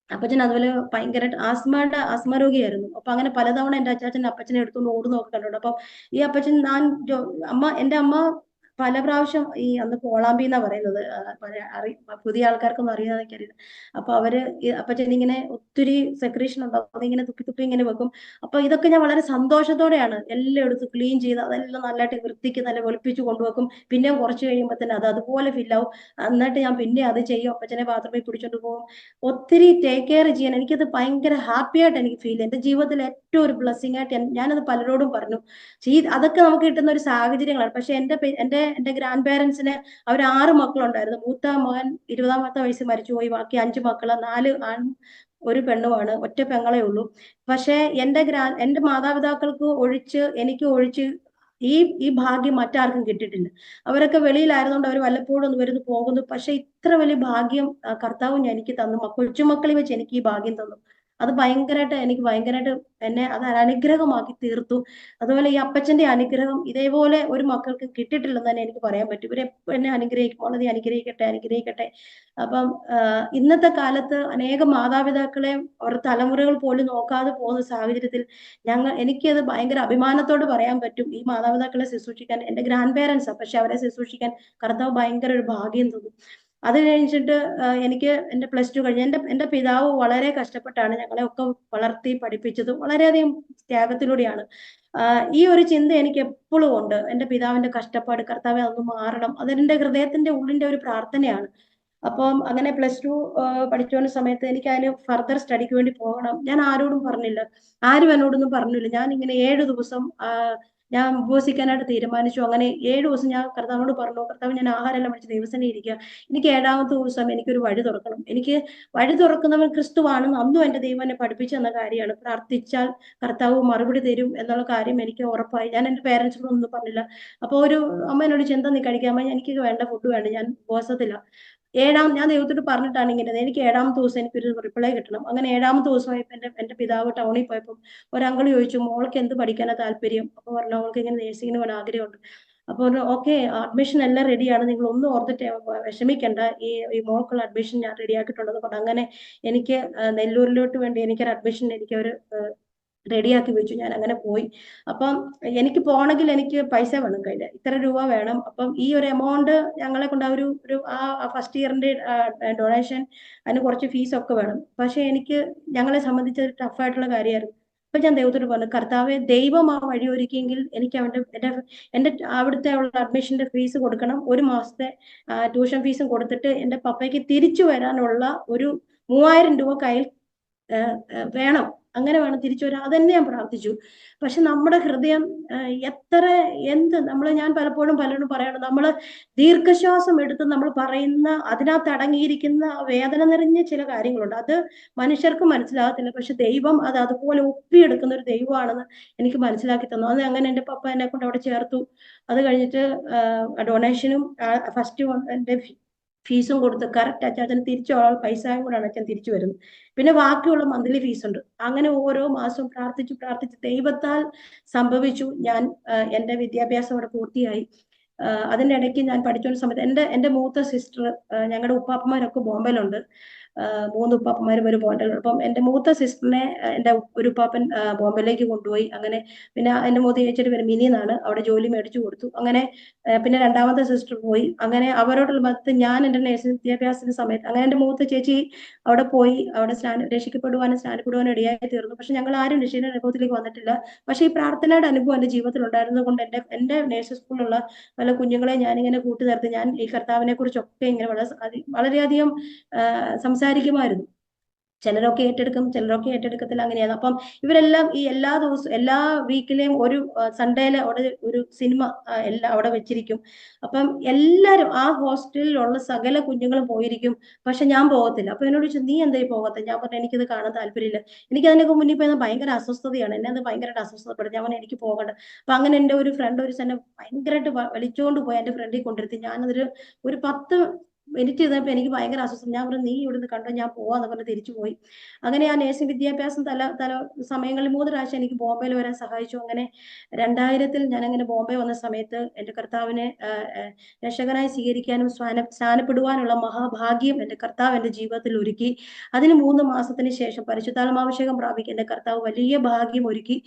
അപ്പച്ചൻ അതുപോലെ ഭയങ്കര ആസ്മ രോഗിയായിരുന്നു. അപ്പൊ അങ്ങനെ പലതവണ എന്റെ അച്ചാച്ചൻ അപ്പച്ചനെ എടുത്തുകൊണ്ട് ഓടുന്നൊക്കെ കണ്ടിട്ടുണ്ട്. അപ്പൊ ഈ അപ്പച്ചൻ എന്റെ അമ്മ പല പ്രാവശ്യം ഈ അന്ന് കോളാമ്പി എന്നാ പറയുന്നത്, പുതിയ ആൾക്കാർക്കൊന്നും അറിയാതെ അറിയില്ല. അപ്പൊ ഈ അപ്പച്ചൻ ഇങ്ങനെ ഒത്തിരി സെക്രീഷൻ ഉണ്ടാവും, അതിങ്ങനെ തുപ്പി തുപ്പി ഇങ്ങനെ വെക്കും. അപ്പൊ ഇതൊക്കെ ഞാൻ വളരെ സന്തോഷത്തോടെയാണ് എല്ലാം എടുത്ത് ക്ലീൻ ചെയ്ത് അതെല്ലാം നല്ലതായിട്ട് വൃത്തിക്ക് നല്ല വെളുപ്പിച്ച് കൊണ്ടുവെക്കും. പിന്നെയും കുറച്ച് കഴിയുമ്പോൾ തന്നെ അത് അതുപോലെ ഫില്ലാവും. എന്നിട്ട് ഞാൻ പിന്നെ അത് ചെയ്യും, അപ്പച്ചനെ ബാത്റൂമിൽ പിടിച്ചോണ്ട് പോകും. ഒത്തിരി ടേക്ക് കെയർ ചെയ്യാൻ എനിക്കത് ഭയങ്കര ഹാപ്പി ആയിട്ട് എനിക്ക് ഫീൽ ചെയ്യും. എന്റെ ജീവിതത്തിൽ ഏറ്റവും ഒരു ബ്ലെസ്സിങ് ആയിട്ട് ഞാനത് പലരോടും പറഞ്ഞു. അതൊക്കെ നമുക്ക് കിട്ടുന്ന ഒരു സാഹചര്യങ്ങളാണ്. പക്ഷെ എന്റെ ഗ്രാൻഡ് പേരൻസിന് അവർ 6 മക്കളുണ്ടായിരുന്നു. മൂത്ത മകൻ 20ാമത്തെ വയസ്സിൽ മരിച്ചുപോയി. ബാക്കി 5 മക്കള്, 4 ആണും 1 പെണ്ണുമാണ്. ഒറ്റ പെങ്ങളെ ഉള്ളൂ. പക്ഷെ എന്റെ മാതാപിതാക്കൾക്ക് എനിക്ക് ഒഴിച്ച് ഈ ഭാഗ്യം മറ്റാർക്കും കിട്ടിയിട്ടില്ല. അവരൊക്കെ വെളിയിലായിരുന്നുകൊണ്ട് അവർ വല്ലപ്പോഴും ഒന്ന് വരുന്നു പോകുന്നു. പക്ഷെ ഇത്ര വലിയ ഭാഗ്യം കർത്താവ് എനിക്ക് തന്നു. കൊച്ചുമക്കളിൽ വെച്ച് എനിക്ക് ഈ ഭാഗ്യം തന്നു. അത് എനിക്ക് ഭയങ്കരമായിട്ട് അത് അനുഗ്രഹമാക്കി തീർത്തു. അതുപോലെ ഈ അപ്പച്ചന്റെ അനുഗ്രഹം ഇതേപോലെ ഒരു മക്കൾക്ക് കിട്ടിയിട്ടില്ലെന്ന് തന്നെ എനിക്ക് പറയാൻ പറ്റും. ഇവരെപ്പോഴും എന്നെ അനുഗ്രഹിക്കും, വളരെ അനുഗ്രഹിക്കട്ടെ അനുഗ്രഹിക്കട്ടെ. അപ്പം ഇന്നത്തെ കാലത്ത് അനേകം മാതാപിതാക്കളെ അവരുടെ തലമുറകൾ പോലും നോക്കാതെ പോകുന്ന സാഹചര്യത്തിൽ എനിക്കത് ഭയങ്കര അഭിമാനത്തോട് പറയാൻ പറ്റും. ഈ മാതാപിതാക്കളെ ശുശ്രൂഷിക്കാൻ എന്റെ ഗ്രാൻഡ് പേരൻസാ, പക്ഷെ അവരെ ശുശ്രൂഷിക്കാൻ കർത്താവ് ഭയങ്കര ഒരു ഭാഗ്യം തന്നു. അത് കഴിഞ്ഞിട്ട് എനിക്ക് എന്റെ +2 കഴിഞ്ഞ് എന്റെ പിതാവ് വളരെ കഷ്ടപ്പെട്ടാണ് ഞങ്ങളെ ഒക്കെ വളർത്തി പഠിപ്പിച്ചത്. വളരെയധികം ത്യാഗത്തിലൂടെയാണ്. ഈ ഒരു ചിന്ത എനിക്ക് എപ്പോഴും ഉണ്ട്. എന്റെ പിതാവിന്റെ കഷ്ടപ്പാട് കർത്താവെ അതൊന്ന് മാറണം. അതെന്റെ ഹൃദയത്തിന്റെ ഉള്ളിന്റെ ഒരു പ്രാർത്ഥനയാണ്. അപ്പം അങ്ങനെ +2 പഠിച്ചുകൊണ്ട സമയത്ത് എനിക്ക് അതിന് ഫർദർ സ്റ്റഡിക്ക് വേണ്ടി പോകണം. ഞാൻ ആരോടും പറഞ്ഞില്ല, ആരും എന്നോടൊന്നും പറഞ്ഞില്ല. ഞാൻ ഇങ്ങനെ 7 ദിവസം ഞാൻ ഉപവസിക്കാനായിട്ട് തീരുമാനിച്ചു. അങ്ങനെ 7 ദിവസം ഞാൻ കർത്താവിനോട് പറഞ്ഞു, കർത്താവ് ഞാൻ ആഹാരമെല്ലാം പഠിച്ച് ദൈവസേനയിൽ ഇരിക്കുക, എനിക്ക് 7ാമത്തെ ദിവസം എനിക്കൊരു വഴി തുറക്കണം. എനിക്ക് വഴി തുറക്കുന്നവൻ ക്രിസ്തുവാണെന്ന് അന്നും എന്റെ ദൈവം എന്നെ പഠിപ്പിച്ചു തന്ന കാര്യമാണ്. പ്രാർത്ഥിച്ചാൽ കർത്താവ് മറുപടി തരും എന്നുള്ള കാര്യം എനിക്ക് ഉറപ്പായി. ഞാൻ എന്റെ പേരൻസിനോട് ഒന്നും പറഞ്ഞില്ല. അപ്പൊ അമ്മ എന്നോട് എന്താ നീ കഴിക്കാൻ? അമ്മ എനിക്ക് വേണ്ട ഫുഡ് വേണ്ട, ഞാൻ ഉപവാസത്തില്ല. ഞാൻ ദൈവത്തോട് പറഞ്ഞിട്ടാണ് ഇങ്ങനെ, എനിക്ക് 7ാമത്തെ ദിവസം എനിക്കൊരു റിപ്ലൈ കിട്ടണം. അങ്ങനെ 7ാമത്തെ ദിവസമായപ്പോ എന്റെ പിതാവ് ടൗണിൽ പോയപ്പോൾ ഒരു അങ്കിൾ ചോദിച്ചു, മോൾക്ക് എന്ത് പഠിക്കാനാ താല്പര്യം? അപ്പൊ പറഞ്ഞു അവൾക്ക് ഇങ്ങനെ നേഴ്സിംഗിന് പോകാൻ ആഗ്രഹമുണ്ട്. അപ്പൊ ഓക്കെ, അഡ്മിഷൻ എല്ലാം റെഡിയാണ്, നിങ്ങൾ ഒന്നും ഓർത്തിട്ട് വിഷമിക്കണ്ട, ഈ മോൾക്കുള്ള അഡ്മിഷൻ ഞാൻ റെഡിയാക്കിയിട്ടുണ്ടെന്ന് പറഞ്ഞു. അങ്ങനെ എനിക്ക് നെല്ലൂരിലോട്ട് വേണ്ടി എനിക്കൊരു അഡ്മിഷൻ അവർ റെഡിയാക്കി വെച്ചു. ഞാൻ അങ്ങനെ പോയി. അപ്പം എനിക്ക് പോകണമെങ്കിൽ എനിക്ക് പൈസ വേണം കയ്യിൽ, ഇത്ര രൂപ വേണം. അപ്പം ഈ ഒരു എമൗണ്ട് ഞങ്ങളെ കൊണ്ട് ഫസ്റ്റ് ഇയറിന്റെ ഡൊണേഷൻ, അതിന് കുറച്ച് ഫീസൊക്കെ വേണം. പക്ഷെ ഞങ്ങളെ സംബന്ധിച്ച് ടഫായിട്ടുള്ള കാര്യമായിരുന്നു. അപ്പൊ ഞാൻ ദൈവത്തോട് പറഞ്ഞു, കർത്താവെ ദൈവം ആ വഴി ഒരുക്കിയെങ്കിൽ എനിക്ക് എന്റെ അവിടുത്തെ അഡ്മിഷന്റെ ഫീസ് കൊടുക്കണം. 1 മാസത്തെ ട്യൂഷൻ ഫീസും കൊടുത്തിട്ട് എന്റെ പപ്പയ്ക്ക് തിരിച്ചു വരാനുള്ള ഒരു 3000 രൂപ കയ്യിൽ വേണം. അങ്ങനെ വേണം തിരിച്ചു വരാൻ. അതന്നെ ഞാൻ പ്രാർത്ഥിച്ചു. പക്ഷെ നമ്മുടെ ഹൃദയം ഞാൻ പലപ്പോഴും പലരോടും പറയണം, നമ്മള് ദീർഘശ്വാസം എടുത്ത് നമ്മൾ പറയുന്ന അതിനകത്ത് അടങ്ങിയിരിക്കുന്ന വേദന നിറഞ്ഞ ചില കാര്യങ്ങളുണ്ട്. അത് മനുഷ്യർക്ക് മനസ്സിലാകത്തില്ല. പക്ഷെ ദൈവം അത് അതുപോലെ ഒപ്പിയെടുക്കുന്ന ഒരു ദൈവമാണെന്ന് എനിക്ക് മനസ്സിലാക്കി തന്നു. അത് അങ്ങനെ എന്റെ പപ്പ എന്നെ കൊണ്ട് അവിടെ ചേർത്തു. അത് കഴിഞ്ഞിട്ട് ഡൊണേഷനും ഫസ്റ്റ് എന്റെ ഫീസും കൊടുത്ത് കറക്റ്റ് അച്ഛൻ പൈസയും കൂടാണ് അച്ഛൻ തിരിച്ചു വരുന്നത്. പിന്നെ ബാക്കിയുള്ള മന്ത്ലി ഫീസ് ഉണ്ട്. അങ്ങനെ ഓരോ മാസവും പ്രാർത്ഥിച്ച് ദൈവത്താൽ സംഭവിച്ചു. ഞാൻ എന്റെ വിദ്യാഭ്യാസം അവിടെ പൂർത്തിയായി. അതിന്റെ ഇടയ്ക്ക് ഞാൻ പഠിച്ചുകൊണ്ട സമയത്ത് എന്റെ മൂത്ത സിസ്റ്റർ, ഞങ്ങളുടെ ഉപ്പാപ്പന്മാരൊക്കെ ബോംബെയിലുണ്ട്. 3 ഉപ്പാപ്പന്മാർ ഒരു ബോംബെയിലുണ്ട്. അപ്പം എന്റെ മൂത്ത സിസ്റ്ററിനെ എന്റെ ഒരു ഉപ്പാപ്പൻ ബോംബെയിലേക്ക് കൊണ്ടുപോയി. അങ്ങനെ പിന്നെ എന്റെ മൂത്ത ചേച്ചിയുടെ പേര് മിനി എന്നാണ്, അവിടെ ജോലി മേടിച്ചു കൊടുത്തു. അങ്ങനെ പിന്നെ 2ാമത്തെ സിസ്റ്റർ പോയി. അങ്ങനെ അവരോടുള്ള ബന്ധത്തിൽ ഞാൻ എന്റെ നേഴ്സിംഗ് വിദ്യാഭ്യാസത്തിന്റെ സമയത്ത് അങ്ങനെ എന്റെ മൂത്ത ചേച്ചി അവിടെ പോയി, അവിടെ രക്ഷിക്കപ്പെടുവാനും സ്നാനപ്പെടുവാനും ഇടയായി തീർന്നു. പക്ഷെ ഞങ്ങൾ ആരും രക്ഷിക്കുന്ന അനുഭവത്തിലേക്ക് വന്നിട്ടില്ല. പക്ഷെ ഈ പ്രാർത്ഥനയുടെ അനുഭവം എന്റെ ജീവിതത്തിൽ ഉണ്ടായിരുന്നത് കൊണ്ട് എന്റെ നേഴ്സിംഗ് സ്കൂളിലുള്ള പല കുഞ്ഞുങ്ങളെ ഞാനിങ്ങനെ കൂട്ടുനിർത്തി ഞാൻ ഈ കർത്താവിനെ കുറിച്ചൊക്കെ ഇങ്ങനെ വളരെയധികം സംസാരിക്കുമായിരുന്നു. ചിലരൊക്കെ ഏറ്റെടുക്കും, ചിലരൊക്കെ ഏറ്റെടുക്കത്തില്ല, അങ്ങനെയാണ്. അപ്പം ഇവരെല്ലാം ഈ എല്ലാ ദിവസവും എല്ലാ വീക്കിലെയും ഒരു സൺഡേയില് അവിടെ ഒരു സിനിമ അവിടെ വെച്ചിരിക്കും. അപ്പം എല്ലാരും ആ ഹോസ്റ്റലിലുള്ള സകല കുഞ്ഞുങ്ങളും പോയിരിക്കും. പക്ഷെ ഞാൻ പോകത്തില്ല. അപ്പൊ എന്നോട് ചോദിച്ചു, നീ എന്തായി പോകത്തെ? ഞാൻ പറഞ്ഞു, എനിക്കിത് കാണാൻ താല്പര്യമില്ല, എനിക്ക് അതിനൊക്കെ മുന്നിൽ പോയി ഭയങ്കര അസ്വസ്ഥതയാണ്, എന്നെ അത് ഭയങ്കരമായിട്ട് അസ്വസ്ഥപ്പെടും. ഞാൻ പറഞ്ഞു, എനിക്ക് പോകണ്ട. അപ്പൊ അങ്ങനെ എന്റെ ഒരു ഫ്രണ്ട് എന്നെ ഭയങ്കരമായിട്ട് വലിച്ചുകൊണ്ട് പോയി എന്റെ ഫ്രണ്ടിൽ കൊണ്ടിരുത്തി. ഞാനതൊരു 10 എഡിറ്റ് ചെയ്തപ്പോൾ എനിക്ക് ഭയങ്കര അസ്വസ്ഥം. ഞാൻ പറഞ്ഞു നീ ഇവിടുന്ന് കണ്ടോ, ഞാൻ പോവാന്ന് പറഞ്ഞ് തിരിച്ചു പോയി. അങ്ങനെ ആ നേഴ്സിംഗ് വിദ്യാഭ്യാസം തല സമയങ്ങളിൽ 3 പ്രാവശ്യം എനിക്ക് ബോംബെയിൽ വരാൻ സഹായിച്ചു. അങ്ങനെ 2000-ൽ ഞാൻ അങ്ങനെ ബോംബെ വന്ന സമയത്ത് എൻ്റെ കർത്താവിനെ രക്ഷകനായി സ്വീകരിക്കാനും സ്നാനപ്പെടുവാനുള്ള മഹാഭാഗ്യം എൻ്റെ കർത്താവ് എൻ്റെ ജീവിതത്തിൽ ഒരുക്കി. അതിന് 3 മാസത്തിന് ശേഷം പരിശുദ്ധാത്മാഭിഷേകം പ്രാപിക്കാൻ എൻ്റെ കർത്താവ് വലിയ ഭാഗ്യം ഒരുക്കി.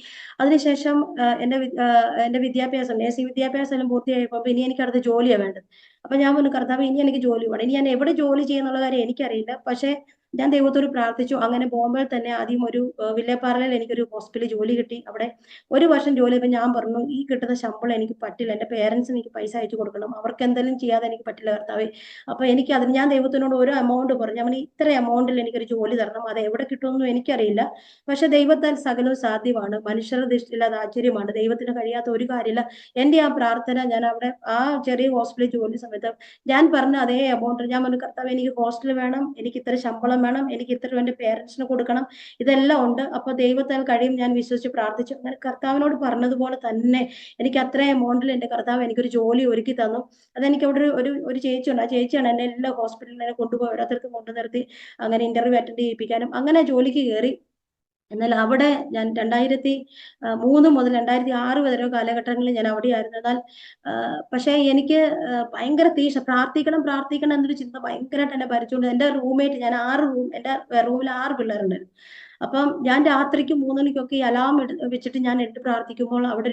അതിനുശേഷം എൻ്റെ വിദ്യാഭ്യാസം, നേഴ്സിംഗ് വിദ്യാഭ്യാസം എല്ലാം പൂർത്തിയായപ്പോൾ ഇനി എനിക്ക് അടുത്ത ജോലിയാണ് വേണ്ടത്. അപ്പൊ ഞാൻ പറഞ്ഞു കർത്താവ് ഇനി എനിക്ക് ജോലി വേണം. ഇനി ഞാൻ എവിടെ ജോലി ചെയ്യുന്നുള്ള കാര്യം എനിക്കറിയില്ല. പക്ഷെ ഞാൻ ദൈവത്തോട് പ്രാർത്ഥിച്ചു. അങ്ങനെ ബോംബെയിൽ തന്നെ ആദ്യം ഒരു വില്ലേപ്പാറയിൽ എനിക്കൊരു ഹോസ്പിറ്റലിൽ ജോലി കിട്ടി. അവിടെ 1 വർഷം ജോലി ചെയ്തപ്പോൾ ഞാൻ പറഞ്ഞു ഈ കിട്ടുന്ന ശമ്പളം എനിക്ക് പറ്റില്ല. എൻ്റെ പേരൻസിന് എനിക്ക് പൈസ അയച്ചു കൊടുക്കണം. അവർക്ക് എന്തെങ്കിലും ചെയ്യാതെ എനിക്ക് പറ്റില്ല കർത്താവേ. അപ്പൊ എനിക്ക് അതിന് ഞാൻ ദൈവത്തിനോട് ഒരു എമൗണ്ട് പറഞ്ഞു. അവന് ഇത്ര എമൗണ്ടിൽ എനിക്കൊരു ജോലി തരണം. അത് എവിടെ കിട്ടുമെന്നും എനിക്കറിയില്ല. പക്ഷെ ദൈവത്താൽ സകലവും സാധ്യമാണ്. മനുഷ്യരുടെ ദൃഷ്ടിയിൽ അത് ആശ്ചര്യമാണ്. ദൈവത്തിന് കഴിയാത്ത ഒരു കാര്യമില്ല. എൻ്റെ ആ പ്രാർത്ഥന ഞാൻ അവിടെ ആ ചെറിയ ഹോസ്പിറ്റലിൽ ജോലി സമയത്ത് ഞാൻ പറഞ്ഞ അതേ എമൗണ്ട് ഞാൻ പറഞ്ഞു കർത്താവ് എനിക്ക് ഹോസ്റ്റൽ വേണം, എനിക്ക് ഇത്ര ശമ്പളം വേണം, എനിക്ക് ഇത്ര എൻ്റെ പേരൻസിന് കൊടുക്കണം, ഇതെല്ലാം ഉണ്ട്. അപ്പൊ ദൈവത്താൽ കഴിയും ഞാൻ വിശ്വസിച്ച് പ്രാർത്ഥിച്ചു. അങ്ങനെ കർത്താവിനോട് പറഞ്ഞതുപോലെ തന്നെ എനിക്ക് അത്ര എമൗണ്ടിൽ എൻ്റെ കർത്താവ് എനിക്കൊരു ജോലി ഒരുക്കി തന്നു. അതെനിക്ക് അവിടെ ഒരു ചേച്ചിയുണ്ട്. ആ ചേച്ചിയാണ് എന്നെ എല്ലാ ഹോസ്പിറ്റലിൽ കൊണ്ടുപോയി ഓരോരുത്തർക്കും കൊണ്ടു നിർത്തി അങ്ങനെ ഇന്റർവ്യൂ അറ്റൻഡ് ചെയ്യിപ്പിക്കാനും അങ്ങനെ ജോലിക്ക് കയറി. എന്നാൽ അവിടെ ഞാൻ 2003 മുതൽ 2006 വരെ കാലഘട്ടങ്ങളിൽ ഞാൻ അവിടെയായിരുന്നു. എന്നാൽ പക്ഷേ എനിക്ക് ഭയങ്കര പ്രാർത്ഥിക്കണം പ്രാർത്ഥിക്കണം എന്നൊരു ചിന്ത ഭയങ്കരമായിട്ട് എന്നെ ഭരിച്ചുകൊണ്ട് എൻ്റെ റൂംമേറ്റ് ഞാൻ 6 റൂം എൻ്റെ റൂമിൽ 6 പിള്ളേരുണ്ടായിരുന്നു. അപ്പം ഞാൻ രാത്രിക്ക് 3 മണിക്കൊക്കെ ഈ അലാം വെച്ചിട്ട് ഞാൻ എടുത്ത് പ്രാർത്ഥിക്കുമ്പോൾ അവിടെ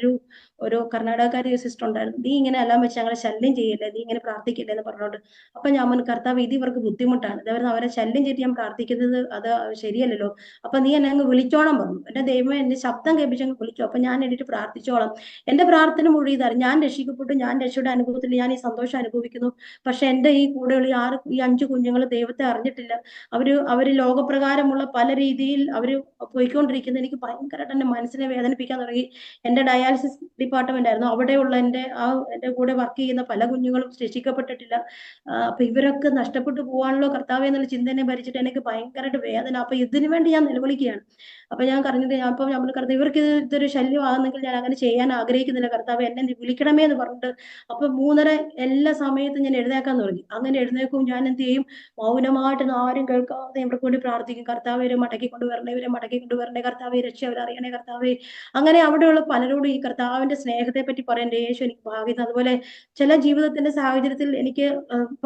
ഒരു കർണാടകക്കാരി സിസ്റ്റർ ഉണ്ടായിരുന്നു. നീ ഇങ്ങനെ അലാം വെച്ച് ഞങ്ങളെ ശല്യം ചെയ്യല്ലേ, നീ ഇങ്ങനെ പ്രാർത്ഥിക്കില്ലേ എന്ന് പറഞ്ഞോണ്ട്. അപ്പൊ ഞാൻ പറഞ്ഞു കർത്താവ് ഇത് ഇവർക്ക് ബുദ്ധിമുട്ടാണ്, ഇതവരെ അവരെ ശല്യം ചെയ്തിട്ട് ഞാൻ പ്രാർത്ഥിക്കുന്നത് അത് ശരിയല്ലല്ലോ. അപ്പൊ നീ എന്നെ അങ്ങ് വിളിച്ചോണം പറഞ്ഞു. എന്റെ ദൈവം എന്റെ ശബ്ദം കേൾപ്പിച്ചങ്ങ് വിളിച്ചു. അപ്പൊ ഞാൻ എന്നിട്ട് പ്രാർത്ഥിച്ചോളാം. എന്റെ പ്രാർത്ഥന മുഴുവൻ ഇതായിരുന്നു. ഞാൻ രക്ഷിക്കപ്പെട്ടു, ഞാൻ രക്ഷയുടെ അനുഭവത്തിൽ ഞാൻ ഈ സന്തോഷം അനുഭവിക്കുന്നു. പക്ഷെ എന്റെ ഈ കൂടെയുള്ള ഈ 5 കുഞ്ഞുങ്ങൾ ദൈവത്തെ അറിഞ്ഞിട്ടില്ല. അവര് ലോകപ്രകാരമുള്ള പല രീതിയിൽ അവര് പോയിക്കൊണ്ടിരിക്കുന്നത് എനിക്ക് ഭയങ്കരമായിട്ട് എന്റെ മനസ്സിനെ വേദനിപ്പിക്കാൻ തുടങ്ങി. എന്റെ ഡയാലിസിസ് ഡിപ്പാർട്ട്മെന്റ് ആയിരുന്നു. അവിടെയുള്ള എന്റെ കൂടെ വർക്ക് ചെയ്യുന്ന പല കുഞ്ഞുങ്ങളും രക്ഷിക്കപ്പെട്ടിട്ടില്ല. അപ്പൊ ഇവരൊക്കെ നഷ്ടപ്പെട്ടു പോകാനുള്ള കർത്താവേ എന്നുള്ള ചിന്തനെ ഭരിച്ചിട്ട് എനിക്ക് ഭയങ്കരമായിട്ട് വേദന. അപ്പൊ ഇതിനു വേണ്ടി ഞാൻ നിലവിളിക്കുകയാണ്. അപ്പൊ ഞാൻ പറഞ്ഞിട്ട് ഞാൻ കർത്താവ് ഇവർക്ക് ഇതൊരു ശല്യമാകുന്നെങ്കിൽ ഞാൻ അങ്ങനെ ചെയ്യാൻ ആഗ്രഹിക്കുന്നില്ല കർത്താവ്, എന്നെ വിളിക്കണമേ എന്ന് പറഞ്ഞിട്ട്. അപ്പൊ 3:30 എല്ലാ സമയത്തും ഞാൻ എഴുന്നേക്കാൻ തുടങ്ങി. അങ്ങനെ എഴുന്നേക്കും ഞാൻ എന്ത് ചെയ്യും, മൗനമായിട്ട് ആരും കേൾക്കാതെ ഇവിടെ കൊണ്ട് പ്രാർത്ഥിക്കും. കർത്താവ് ഇവരെ മടക്കി കൊണ്ടുവരണേ കർത്താവെ, രക്ഷ അവരറിയണേ കർത്താവെ. അങ്ങനെ അവിടെയുള്ള പലരോടും ഈ കർത്താവിന്റെ സ്നേഹത്തെ പറ്റി പറയേണ്ട യേശു എനിക്ക് ഭാഗ്യം. അതുപോലെ ചില ജീവിതത്തിന്റെ സാഹചര്യത്തിൽ എനിക്ക്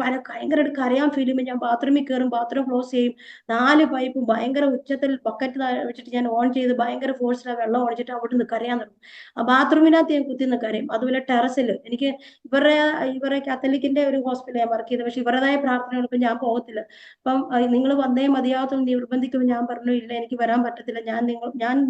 ഭയങ്കരമായിട്ട് കരയാൻ ഫീൽ ചെയ്യുമ്പോൾ ഞാൻ ബാത്റൂമിൽ കയറും, ബാത്റൂം ക്ലോസ് ചെയ്യും. 4 പൈപ്പും ഭയങ്കര ഉച്ചത്തിൽ ബക്കറ്റ് വെച്ചിട്ട് ഞാൻ ഓൺ ചെയ്ത് ഭയങ്കര ഫോഴ്സിൽ ആ വെള്ളം ഒഴിച്ചിട്ട് അവിടെ നിന്ന് കരയാൻ തുടങ്ങും. ആ ബാത്റൂമിനകത്ത് ഞാൻ കുത്തി നിന്ന് കരയും. അതുപോലെ ടെറസിൽ എനിക്ക് ഇവരുടെ കാത്തലിക്കിന്റെ ഒരു ഹോസ്പിറ്റലിൽ ഞാൻ വർക്ക് ചെയ്തത്. പക്ഷെ ഇവരുടേതായ പ്രാർത്ഥനകൾക്ക് ഞാൻ പോകത്തില്ല. അപ്പം നിങ്ങൾ വന്നേ മതിയാകത്തും നിർബന്ധിക്കുമ്പോൾ ഞാൻ പറഞ്ഞു ഇല്ല എനിക്ക് വരാൻ പറ്റത്തില്ല,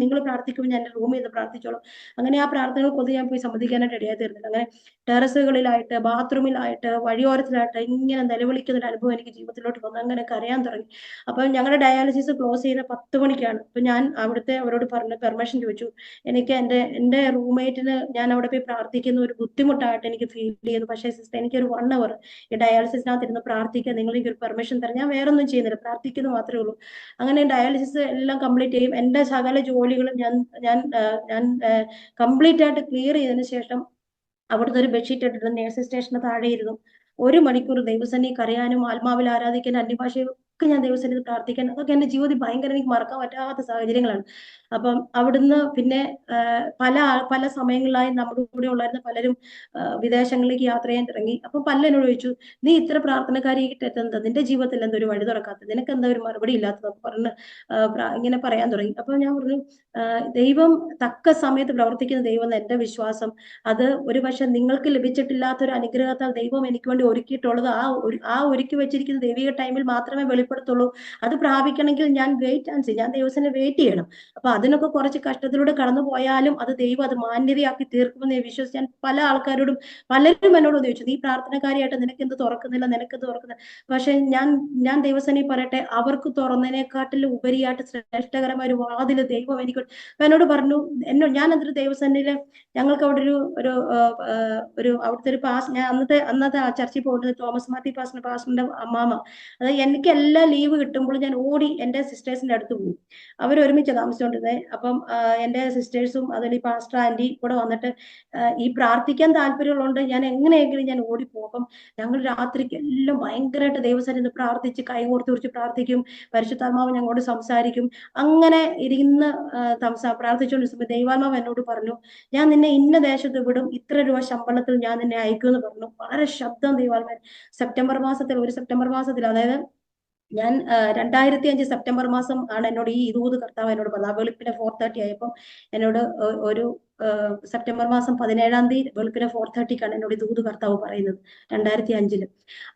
നിങ്ങൾ പ്രാർത്ഥിക്കുമ്പോൾ ഞാൻ എൻ്റെ റൂമിൽ നിന്ന് പ്രാർത്ഥിച്ചോളാം. അങ്ങനെ ആ പ്രാർത്ഥനകൾക്കൊന്നും ഞാൻ പോയി സമ്മതിക്കാനായിട്ട് ഇടയായി തീർന്നില്ല. അങ്ങനെ ടെറസുകളിലായിട്ട്, ബാത്റൂമിലായിട്ട്, വഴിയോരത്തിലായിട്ട് ഇങ്ങനെ നിലവിളിക്കുന്ന ഒരു അനുഭവം എനിക്ക് ജീവിതത്തിലോട്ട് വന്നു. അങ്ങനെ കരയാൻ തുടങ്ങി. അപ്പൊ ഞങ്ങളുടെ ഡയാലിസിസ് ക്ലോസ് ചെയ്യുന്ന 10 മണിക്കാണ്. അപ്പൊ ഞാൻ അവരോട് പറഞ്ഞ് പെർമിഷൻ ചോദിച്ചു. എനിക്ക് എൻ്റെ റൂംമേറ്റിന് ഞാൻ അവിടെ പോയി പ്രാർത്ഥിക്കുന്ന ഒരു ബുദ്ധിമുട്ടായിട്ട് എനിക്ക് ഫീൽ ചെയ്യുന്നു. പക്ഷേ സിസ്റ്റർ എനിക്കൊരു 1 അവർ ഈ ഡയാലിസിസിനകത്ത് ഇരുന്ന് പ്രാർത്ഥിക്കാൻ നിങ്ങൾ എനിക്കൊരു പെർമിഷൻ തരാം, ഞാൻ വേറെ ഒന്നും ചെയ്യുന്നില്ല, പ്രാർത്ഥിക്കുന്നത് മാത്രമേ ഉള്ളൂ. അങ്ങനെ ഡയാലിസിസ് എല്ലാം കംപ്ലീറ്റ് ചെയ്യും. എൻ്റെ സകല ജോലികളും ഞാൻ കംപ്ലീറ്റ് ആയിട്ട് ക്ലിയർ ചെയ്തതിന് ശേഷം അവിടുന്ന് ഒരു ബെഡ്ഷീറ്റ് ഇട്ടിട്ട് നേഴ്സിംഗ് സ്റ്റേഷന് താഴെ ഇരുന്നു 1 മണിക്കൂർ ദൈവസന്നിധി കരയാനും ആത്മാവിൽ ആരാധിക്കാൻ അന്യഭാഷയൊക്കെ ഞാൻ ദൈവസന്നിധി പ്രാർത്ഥിക്കാൻ, അതൊക്കെ എന്റെ ജീവിതത്തിൽ ഭയങ്കര എനിക്ക് മറക്കാൻ പറ്റാത്ത സാഹചര്യങ്ങളാണ്. അപ്പം അവിടുന്ന് പിന്നെ പല സമയങ്ങളിലായി നമ്മുടെ കൂടെ ഉള്ളായിരുന്ന പലരും വിദേശങ്ങളിലേക്ക് യാത്ര ചെയ്യാൻ തുടങ്ങി. അപ്പൊ പലരോട് ചോദിച്ചു, നീ ഇത്ര പ്രാർത്ഥനക്കാരിയായിട്ട് എന്താ നിന്റെ ജീവിതത്തിൽ എന്താ ഒരു വഴി തുറക്കാത്തത്, നിനക്ക് എന്താ ഒരു മറുപടി ഇല്ലാത്തത് പറഞ്ഞ് ഇങ്ങനെ പറയാൻ തുടങ്ങി. അപ്പൊ ഞാൻ പറഞ്ഞു ദൈവം തക്ക സമയത്ത് പ്രവർത്തിക്കുന്ന ദൈവം എന്റെ വിശ്വാസം. അത് ഒരു പക്ഷെ നിങ്ങൾക്ക് ലഭിച്ചിട്ടില്ലാത്ത ഒരു അനുഗ്രഹത്താൽ ദൈവം എനിക്ക് വേണ്ടി ഒരുക്കിയിട്ടുള്ളത് ആ ഒരുക്കി വെച്ചിരിക്കുന്ന ദൈവിക ടൈമിൽ മാത്രമേ വെളിപ്പെടുത്തുള്ളൂ. അത് പ്രാപിക്കണമെങ്കിൽ ഞാൻ ഞാൻ ദൈവത്തിനെ വെയിറ്റ് ചെയ്യണം. അപ്പൊ അതിനൊക്കെ കുറച്ച് കഷ്ടത്തിലൂടെ കടന്നു പോയാലും അത് ദൈവം അത് മാന്യതയാക്കി തീർക്കുമെന്ന് വിശ്വസിച്ച് ഞാൻ പല ആൾക്കാരോടും പലരും എന്നോട് ചോദിച്ചു, നീ പ്രാർത്ഥനക്കാരിയായിട്ട് നിനക്കെന്ത് തുറക്കുന്നില്ല. പക്ഷെ ഞാൻ ദൈവസേനയെ പറയട്ടെ, അവർക്ക് തുറന്നതിനെക്കാട്ടിലും ഉപരിയായിട്ട് ശ്രേഷ്ഠകരമായ ഒരു വാതില് ദൈവം എനിക്ക് എന്നോട് പറഞ്ഞു. ഞാൻ എന്നിട്ട് ദൈവസേനയില് ഞങ്ങൾക്ക് അവിടെ അവിടുത്തെ ഒരു ഞാൻ അന്നത്തെ ആ ചർച്ചിൽ പോയിട്ട് തോമസ് മാത്യു പാസ്റ്ററിന്റെ അമ്മാമ, അതായത് എനിക്ക് എല്ലാ എല്ലാം ലീവ് കിട്ടുമ്പോൾ ഞാൻ ഓടി എൻ്റെ സിസ്റ്റേഴ്സിന്റെ അടുത്ത് പോകും. അവർ ഒരുമിച്ച് താമസിച്ചുകൊണ്ടിരുന്നത്. അപ്പം എൻ്റെ സിസ്റ്റേഴ്സും അതിൽ ഈ പാസ്റ്റർ ആന്റി കൂടെ വന്നിട്ട് ഈ പ്രാർത്ഥിക്കാൻ താല്പര്യമുള്ളതുകൊണ്ട് ഞാൻ എങ്ങനെയെങ്കിലും ഞാൻ ഓടിപ്പോകും. അപ്പം ഞങ്ങൾ രാത്രിക്ക് എല്ലാം ഭയങ്കരമായിട്ട് ദൈവസന്നിധിയിൽ പ്രാർത്ഥിച്ച് കൈകോർത്ത് കുറിച്ച് പ്രാർത്ഥിക്കും. പരിശുദ്ധാത്മാവ് ഞങ്ങളോട് സംസാരിക്കും. അങ്ങനെ ഇരുന്ന് പ്രാർത്ഥിച്ചുകൊണ്ടിരുന്നപ്പോൾ ദൈവാത്മാവ് എന്നോട് പറഞ്ഞു, ഞാൻ നിന്നെ ഇന്ന ദേശത്ത് വിടും, ഇത്ര രൂപ ശമ്പളത്തിൽ ഞാൻ നിന്നെ അയക്കും എന്ന് പറഞ്ഞു. വളരെ ശബ്ദം ദൈവാത്മാവ് ഒരു സെപ്റ്റംബർ മാസത്തിൽ, അതായത് ഞാൻ 2005 സെപ്റ്റംബർ മാസം ആണ് എന്നോട് ഈ ദൂത് കർത്താവ് എന്നോട് പറഞ്ഞത്. ആ വെളുപ്പിനെ 4:30 ആയപ്പോൾ എന്നോട് ഒരു സെപ്റ്റംബർ മാസം 17-ാം തീയതി വെളുപ്പിനെ 4:30ക്കാണ് എന്നോട് ഈ ദൂത് കർത്താവ് പറയുന്നത്, 2005.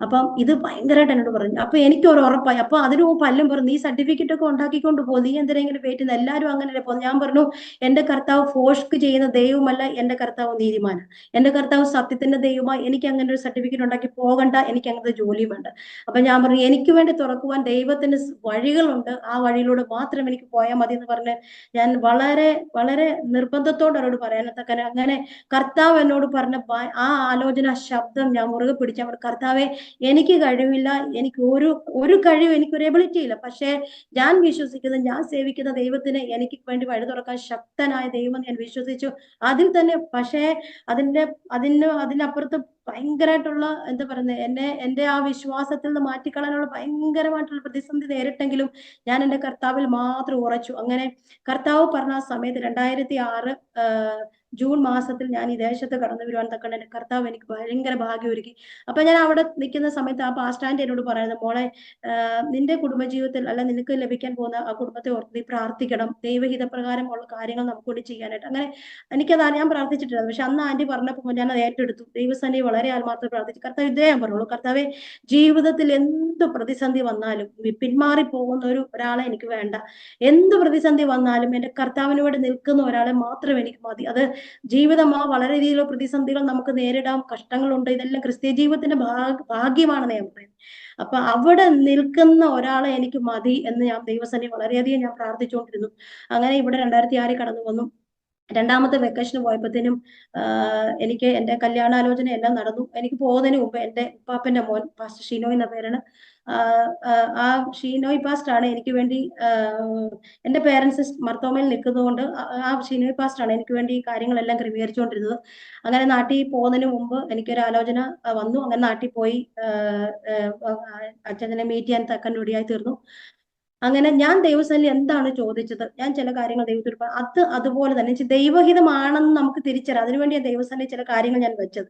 അപ്പം ഇത് ഭയങ്കരമായിട്ട് എന്നോട് പറഞ്ഞു. അപ്പൊ എനിക്ക് ഒരു ഉറപ്പായി. അപ്പൊ അതിന് പല്ലും പറഞ്ഞു, നീ സർട്ടിഫിക്കറ്റ് ഒക്കെ ഉണ്ടാക്കിക്കൊണ്ട് പോകും, നീ എന്തിനെങ്കിലും വെയിറ്റ് ചെയ്യുന്നത്, എല്ലാവരും അങ്ങനെ പോകും. ഞാൻ പറഞ്ഞു, എന്റെ കർത്താവ് ഫോഷ്ക്ക് ചെയ്യുന്ന ദൈവമല്ല, എന്റെ കർത്താവ് നീതിമാനാണ്, എന്റെ കർത്താവ് സത്യത്തിന്റെ ദൈവമായി, എനിക്ക് അങ്ങനെ ഒരു സർട്ടിഫിക്കറ്റ് ഉണ്ടാക്കി പോകണ്ട, എനിക്ക് അങ്ങനത്തെ ജോലിയും വേണ്ട. അപ്പൊ ഞാൻ പറഞ്ഞു, എനിക്ക് വേണ്ടി തുറക്കുവാൻ ദൈവത്തിന് വഴികളുണ്ട്, ആ വഴിയിലൂടെ മാത്രം എനിക്ക് പോയാൽ മതി എന്ന് പറഞ്ഞ് ഞാൻ വളരെ വളരെ നിർബന്ധത്തോടെ അവരോട് പറയാനത്തക്ക അങ്ങനെ കർത്താവ് എന്നോട് പറഞ്ഞ ആ ആലോചന ശബ്ദം ഞാൻ മുറുകെ പിടിച്ച, കർത്താവെ എനിക്ക് കഴിവില്ല, എനിക്ക് ഒരു കഴിവ്, എനിക്കൊരു എബിലിറ്റി ഇല്ല, പക്ഷേ ഞാൻ വിശ്വസിക്കുന്ന, ഞാൻ സേവിക്കുന്ന ദൈവത്തിന് എനിക്ക് വേണ്ടി വഴി തുറക്കാൻ ശക്തനായ ദൈവം ഞാൻ വിശ്വസിച്ചു. അതിൽ തന്നെ പക്ഷേ അതിനപ്പുറത്ത് ഭയങ്കരമായിട്ടുള്ള എന്താ പറയുന്നത്, എന്റെ ആ വിശ്വാസത്തിൽ നിന്ന് മാറ്റിക്കളയാനുള്ള ഭയങ്കരമായിട്ടുള്ള പ്രതിസന്ധി നേരിട്ടെങ്കിലും ഞാൻ എന്റെ കർത്താവിൽ മാത്രം ഉറച്ചു. അങ്ങനെ കർത്താവ് പറഞ്ഞ ആ സമയത്ത് 2006 ജൂൺ മാസത്തിൽ ഞാൻ ഈ ദേശത്ത് കടന്നു വരുവാൻ തക്കൊണ്ട് എന്റെ കർത്താവ് എനിക്ക് ഭയങ്കര ഭാഗ്യം ഒരുക്കി. അപ്പൊ ഞാൻ അവിടെ നിൽക്കുന്ന സമയത്ത് ആ പാസ്റ്റർ എന്നോട് പറയുന്നത്, മോളെ, നിന്റെ കുടുംബജീവിതത്തിൽ അല്ല നിനക്ക് ലഭിക്കാൻ പോകുന്ന ആ കുടുംബത്തെ ഓർത്ത് നീ പ്രാർത്ഥിക്കണം, ദൈവഹിതപ്രകാരമുള്ള കാര്യങ്ങൾ നമുക്കൊണ്ട് ചെയ്യാനായിട്ട്. അങ്ങനെ എനിക്കത് ഞാൻ പ്രാർത്ഥിച്ചിട്ടില്ല, പക്ഷെ അന്ന് ആന്റി പറഞ്ഞപ്പോൾ ഞാൻ അത് ഏറ്റെടുത്തു. ദൈവസന്നിധി വളരെ ആത്മാർത്ഥം പ്രാർത്ഥിച്ചു. കർത്താവ് ഇതേ ഞാൻ പറഞ്ഞോളൂ, കർത്താവെ, ജീവിതത്തിൽ എന്ത് പ്രതിസന്ധി വന്നാലും പിന്മാറി പോകുന്ന ഒരാളെ എനിക്ക് വേണ്ട. എന്ത് പ്രതിസന്ധി വന്നാലും എന്റെ കർത്താവിന് വേണ്ടി നിൽക്കുന്ന ഒരാളെ മാത്രം എനിക്ക് മതി. അത് ജീവിതം വളരെ രീതിയിലുള്ള പ്രതിസന്ധികൾ നമുക്ക് നേരിടാം, കഷ്ടങ്ങളുണ്ട്, ഇതെല്ലാം ക്രിസ്ത്യ ജീവിതത്തിന്റെ ഭാഗ്യമാണെന്ന് ഞാൻ പറയുന്നത്. അപ്പൊ അവിടെ നിൽക്കുന്ന ഒരാളെ എനിക്ക് മതി എന്ന് ഞാൻ ദൈവസന്നിധി വളരെയധികം ഞാൻ പ്രാർത്ഥിച്ചുകൊണ്ടിരുന്നു. അങ്ങനെ ഇവിടെ 2006 കടന്നു വന്നു. രണ്ടാമത്തെ വെക്കേഷന് പോയപ്പോഴത്തേനും എനിക്ക് എന്റെ കല്യാണാലോചന എല്ലാം നടന്നു. എനിക്ക് പോകുന്നതിന് മുമ്പ് എന്റെ ഉപ്പാപ്പന്റെ മോൻ പാസ്റ്റർ ഷിനോയ് എന്ന പേരാണ്, ആ ഷിനോയ് പാസ്റ്റർ ആണ് എനിക്ക് വേണ്ടി, എന്റെ പേരൻസ് മർത്തോമയിൽ നിൽക്കുന്നതുകൊണ്ട് ആ ഷിനോയ് പാസ്റ്റർ ആണ് എനിക്ക് വേണ്ടി കാര്യങ്ങളെല്ലാം ക്രമീകരിച്ചുകൊണ്ടിരുന്നത്. അങ്ങനെ നാട്ടിൽ പോകുന്നതിന് മുമ്പ് എനിക്കൊരു ആലോചന വന്നു. അങ്ങനെ നാട്ടിൽ പോയി അച്ഛനെ മീറ്റ് ചെയ്യാൻ തക്കൻ റെഡിയായി തീർന്നു. അങ്ങനെ ഞാൻ ദൈവസന്നിധിയിൽ എന്താണ് ചോദിച്ചത്, ഞാൻ ചില കാര്യങ്ങൾ ദൈവത്തിൽ അതുപോലെ തന്നെ ദൈവഹിതമാണെന്ന് നമുക്ക് തിരിച്ചറിയാം. അതിനുവേണ്ടി ഞാൻ ദൈവസന്നിധിയിൽ ചില കാര്യങ്ങൾ ഞാൻ വെച്ചത്.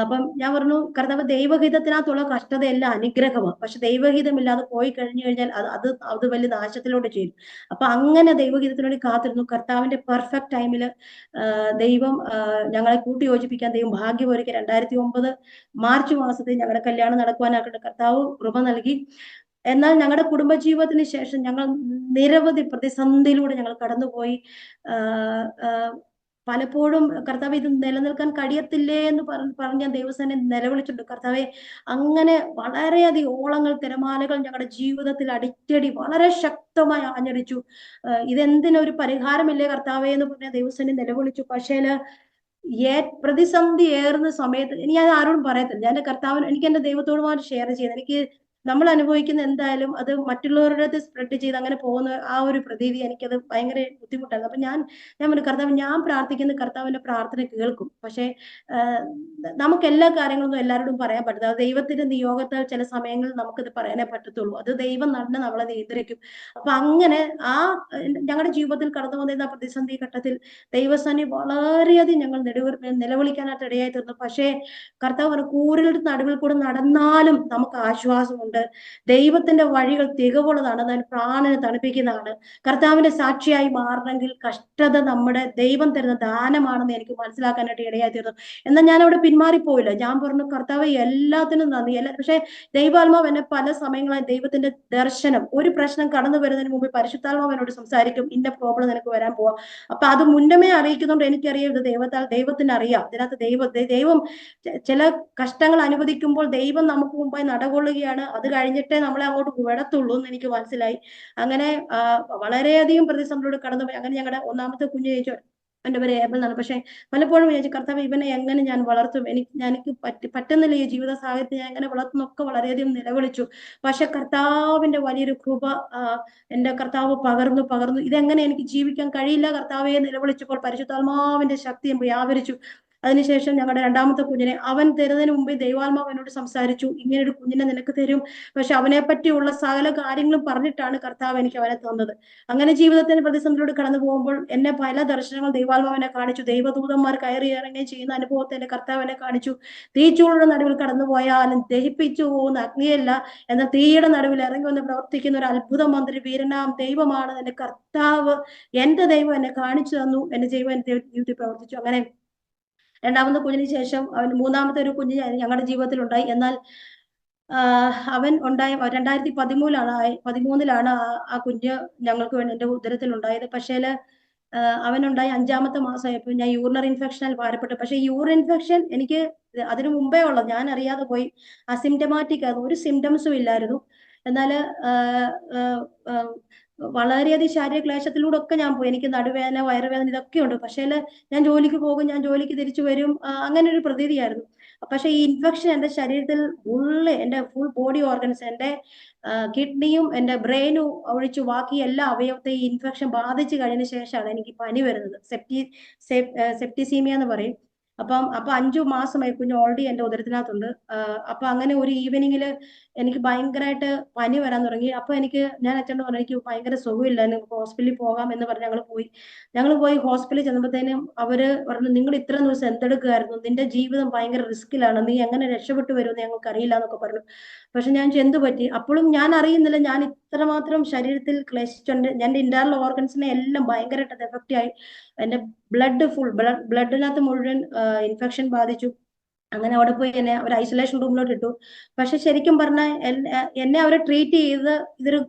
അപ്പം ഞാൻ പറഞ്ഞു, കർത്താവ്, ദൈവഹിതത്തിനകത്തുള്ള കഷ്ടതയെല്ലാം അനുഗ്രഹമാണ്, പക്ഷെ ദൈവഹിതമില്ലാതെ പോയി കഴിഞ്ഞു കഴിഞ്ഞാൽ അത് വലിയ നാശത്തിലോട്ട് ചെയ്യും. അപ്പൊ അങ്ങനെ ദൈവഹിതത്തിന് വേണ്ടി കാത്തിരുന്നു. കർത്താവിന്റെ പെർഫെക്റ്റ് ടൈമില് ദൈവം ഞങ്ങളെ കൂട്ടിയോജിപ്പിക്കാൻ ദൈവം ഭാഗ്യം ഒരുക്കി. 2009 മാർച്ച് മാസത്തിൽ ഞങ്ങളുടെ കല്യാണം നടക്കുവാനായിട്ട് കർത്താവ് കൃപ നൽകി. എന്നാൽ ഞങ്ങളുടെ കുടുംബജീവിതത്തിന് ശേഷം ഞങ്ങൾ നിരവധി പ്രതിസന്ധിയിലൂടെ ഞങ്ങൾ കടന്നുപോയി. പലപ്പോഴും കർത്താവ്, ഇത് നിലനിൽക്കാൻ കഴിയത്തില്ലേ എന്ന് പറഞ്ഞ് ഞാൻ ദൈവസേനെ നിലവിളിച്ചിട്ടുണ്ട്. കർത്താവെ, അങ്ങനെ വളരെയധികം ഓളങ്ങൾ, തിരമാലകൾ ഞങ്ങളുടെ ജീവിതത്തിൽ അടിക്കടി വളരെ ശക്തമായി ആഞ്ഞടിച്ചു. ഇതെന്തിനൊരു പരിഹാരമില്ലേ കർത്താവേ എന്ന് പറഞ്ഞ ദൈവസേനെ നിലവിളിച്ചു. പക്ഷേ പ്രതിസന്ധി ഏറുന്ന സമയത്ത് ഞാൻ ആരോടും പറയത്തില്ല. ഞാൻ എന്റെ കർത്താവിന്, എനിക്ക് എന്റെ ദൈവത്തോടുമായിട്ട് ഷെയർ ചെയ്യുന്നത്, എനിക്ക് നമ്മൾ അനുഭവിക്കുന്ന എന്തായാലും അത് മറ്റുള്ളവരുടെ അടുത്ത് സ്പ്രെഡ് ചെയ്ത് അങ്ങനെ പോകുന്ന ആ ഒരു പ്രതീതി എനിക്കത് ഭയങ്കര ബുദ്ധിമുട്ടായിരുന്നു. അപ്പൊ ഞാൻ പറഞ്ഞു, കർത്താവ്, ഞാൻ പ്രാർത്ഥിക്കുന്ന കർത്താവിന്റെ പ്രാർത്ഥന കേൾക്കും, പക്ഷെ നമുക്ക് എല്ലാ കാര്യങ്ങളൊന്നും എല്ലാവരോടും പറയാൻ പറ്റില്ല. അത് ദൈവത്തിന്റെ നിയോഗത്താൽ ചില സമയങ്ങളിൽ നമുക്കത് പറയാനേ പറ്റത്തുള്ളൂ. അത് ദൈവം തന്നെ നമ്മളെ നിയന്ത്രിക്കും. അപ്പൊ അങ്ങനെ ഞങ്ങളുടെ ജീവിതത്തിൽ കടന്നു വന്നിരുന്ന പ്രതിസന്ധി ഘട്ടത്തിൽ ദൈവസന്നിധി വളരെയധികം ഞങ്ങൾ നിലവിളിക്കാനായിട്ട് ഇടയായി തീർന്നു. പക്ഷേ കർത്താവ് കൂരിൽ നടുവിൽ കൂടെ നടന്നാലും നമുക്ക് ആശ്വാസമുണ്ട്. ദൈവത്തിന്റെ വഴികൾ തികവുള്ളതാണ്, അതിന് പ്രാണനെ തണുപ്പിക്കുന്നതാണ്. കർത്താവിന്റെ സാക്ഷിയായി മാറണമെങ്കിൽ കഷ്ടത നമ്മുടെ ദൈവം തരുന്ന ദാനമാണെന്ന് എനിക്ക് മനസ്സിലാക്കാനായിട്ട് ഇടയായി തീർന്നു. എന്നാൽ ഞാൻ അവിടെ പിന്മാറിപ്പോയില്ല. ഞാൻ പറഞ്ഞു, കർത്താവ്, എല്ലാത്തിനും നന്ദി. പക്ഷെ ദൈവാത്മാവ് എന്നെ പല സമയങ്ങളായി ദൈവത്തിന്റെ ദർശനം, ഒരു പ്രശ്നം കടന്നു വരുന്നതിന് മുമ്പ് പരിശുദ്ധാത്മാവ് എന്നോട് സംസാരിക്കും, ഇന്ന പ്രോബ്ലം നിനക്ക് വരാൻ പോവാ. അപ്പൊ അത് മുന്നമേ അറിയിക്കുന്നുണ്ട്. എനിക്കറിയാം ഇത് ദൈവത്തിന് അറിയാം. ഇതിനകത്ത് ദൈവം ചില കഷ്ടങ്ങൾ അനുവദിക്കുമ്പോൾ ദൈവം നമുക്ക് മുമ്പായി നടകൊള്ളുകയാണ്. അത് കഴിഞ്ഞിട്ടേ നമ്മളെ അങ്ങോട്ട് വിടത്തുള്ളൂ എന്ന് എനിക്ക് മനസ്സിലായി. അങ്ങനെ വളരെയധികം പ്രതിസന്ധിയോട് കടന്നുപോയി. അങ്ങനെ ഞങ്ങളുടെ ഒന്നാമത്തെ കുഞ്ഞ് ജനിച്ചു. എൻ്റെ പേര് ഏബൽ എന്നാണ്. പക്ഷെ പലപ്പോഴും വിചാരിച്ചു കർത്താവ് ഇവനെ എങ്ങനെ ഞാൻ വളർത്തും, എനിക്ക് പറ്റുന്നില്ല ഈ ജീവിത സാഹചര്യത്തിൽ ഞാൻ എങ്ങനെ വളർത്തുന്നൊക്കെ വളരെയധികം നിലവിളിച്ചു. പക്ഷെ കർത്താവിന്റെ വലിയൊരു കൃപ എൻ്റെ കർത്താവ് പകർന്നു ഇതെങ്ങനെ എനിക്ക് ജീവിക്കാൻ കഴിയില്ല കർത്താവെ നിലവിളിച്ചപ്പോൾ പരിശുദ്ധാത്മാവിന്റെ ശക്തി വ്യാപരിച്ചു. അതിനുശേഷം ഞങ്ങളുടെ രണ്ടാമത്തെ കുഞ്ഞിനെ അവൻ തരുന്നതിന് മുമ്പേ ദൈവാത്മാവ് എന്നോട് സംസാരിച്ചു, ഇങ്ങനെ ഒരു കുഞ്ഞിനെ നിനക്ക് തരും. പക്ഷെ അവനെ പറ്റിയുള്ള സകല കാര്യങ്ങളും പറഞ്ഞിട്ടാണ് കർത്താവ് എനിക്ക് അവനെ തന്നത്. അങ്ങനെ ജീവിതത്തിന്റെ പ്രതിസന്ധിയിലൂടെ കടന്നു പോകുമ്പോൾ എന്നെ പല ദർശനങ്ങൾ ദൈവാത്മാവിനെ കാണിച്ചു. ദൈവദൂതന്മാർ കയറി ഇറങ്ങി ചെയ്യുന്ന അനുഭവത്തെ എന്റെ കർത്താവിനെ കാണിച്ചു. തീച്ചൂളുടെ നടുവിൽ കടന്നു പോയാലും ദഹിപ്പിച്ചു പോകുന്ന അഗ്നിയല്ല, എന്നാൽ തീയുടെ നടുവിൽ ഇറങ്ങി വന്ന് പ്രവർത്തിക്കുന്ന ഒരു അത്ഭുത മന്ത്രി വീരനാം ദൈവമാണ് എന്റെ കർത്താവ്. എന്റെ ദൈവം എന്നെ കാണിച്ചു തന്നു. എന്റെ ദൈവം എന്റെ ജീവിതത്തിൽ പ്രവർത്തിച്ചു. അങ്ങനെ രണ്ടാമത്തെ കുഞ്ഞിന് ശേഷം മൂന്നാമത്തെ ഒരു കുഞ്ഞ് ഞങ്ങളുടെ ജീവിതത്തിൽ ഉണ്ടായി. എന്നാൽ അവൻ ഉണ്ടായ 2013 ആ കുഞ്ഞ് ഞങ്ങൾക്ക് വേണ്ടി എന്റെ ഉദരത്തിൽ ഉണ്ടായത്. പക്ഷേ അവനുണ്ടായി 5ാമത്തെ മാസമായപ്പോൾ ഞാൻ യൂറിനറി ഇൻഫെക്ഷനിൽ ഭാരപ്പെട്ടു. പക്ഷേ യൂറിൻ ഇൻഫെക്ഷൻ എനിക്ക് അതിനു മുമ്പേ ഉള്ളത്, ഞാൻ അറിയാതെ പോയി. അസിംറ്റമാറ്റിക് ആയിരുന്നു, ഒരു സിംറ്റംസും ഇല്ലായിരുന്നു. എന്നാൽ വളരെയധികം ശാരീരിക ക്ലേശത്തിലൂടെ ഒക്കെ ഞാൻ പോയി. എനിക്ക് നടുവേദന, വയറുവേദന ഇതൊക്കെ ഉണ്ട്. പക്ഷേ ഞാൻ ജോലിക്ക് പോകും, ഞാൻ ജോലിക്ക് തിരിച്ചു വരും, അങ്ങനെ ഒരു പ്രതീതിയായിരുന്നു. പക്ഷെ ഈ ഇൻഫെക്ഷൻ എന്റെ ശരീരത്തിൽ എന്റെ ഫുൾ ബോഡി ഓർഗൻസ്, എന്റെ കിഡ്നിയും എന്റെ ബ്രെയിനും ഒഴിച്ചു ബാക്കി എല്ലാ അവയവത്തെയും ഈ ഇൻഫെക്ഷൻ ബാധിച്ചു കഴിഞ്ഞ ശേഷമാണ് എനിക്ക് പനി വരുന്നത്. സെപ്റ്റിസീമിയ എന്ന് പറയും. അപ്പൊ 5 മാസമായി കുഞ്ഞ് ഓൾറെഡി എന്റെ ഉദരത്തിനകത്തുണ്ട്. അപ്പൊ അങ്ങനെ ഒരു ഈവനിങ്ങില് എനിക്ക് ഭയങ്കരമായിട്ട് പനി വരാൻ തുടങ്ങി. അപ്പൊ ഞാൻ അച്ഛനോട് പറഞ്ഞു എനിക്ക് ഭയങ്കര സുഖമില്ല, ഹോസ്പിറ്റലിൽ പോകാം എന്ന് പറഞ്ഞ് ഞങ്ങൾ പോയി ഹോസ്പിറ്റലിൽ ചെന്നപ്പോഴത്തേനും അവര് പറഞ്ഞു, നിങ്ങൾ ഇത്ര ദിവസം എന്തെടുക്കുമായിരുന്നു, നിന്റെ ജീവിതം ഭയങ്കര റിസ്കിലാണ്, നീ എങ്ങനെ രക്ഷപ്പെട്ടു വരുമെന്ന് ഞങ്ങൾക്ക് അറിയില്ല എന്നൊക്കെ പറഞ്ഞു. പക്ഷെ ഞാൻ എന്ത് പറ്റി, അപ്പോഴും ഞാൻ അറിയുന്നില്ല ഞാൻ ഇത്രമാത്രം ശരീരത്തിൽ ക്ലേശിച്ചുണ്ട്. എന്റെ ഇന്റേണൽ ഓർഗൻസിനെ എല്ലാം ഭയങ്കരമായിട്ട് എഫക്റ്റ് ആയി. എന്റെ ബ്ലഡിനകത്ത് മുഴുവൻ ഇൻഫെക്ഷൻ ബാധിച്ചു. അങ്ങനെ അവിടെ പോയി എന്നെ ഒരു ഐസൊലേഷൻ റൂമിലോട്ട് ഇട്ടു. പക്ഷെ ശരിക്കും പറഞ്ഞാൽ എന്നെ അവരെ ട്രീറ്റ് ചെയ്ത് ഇതൊരു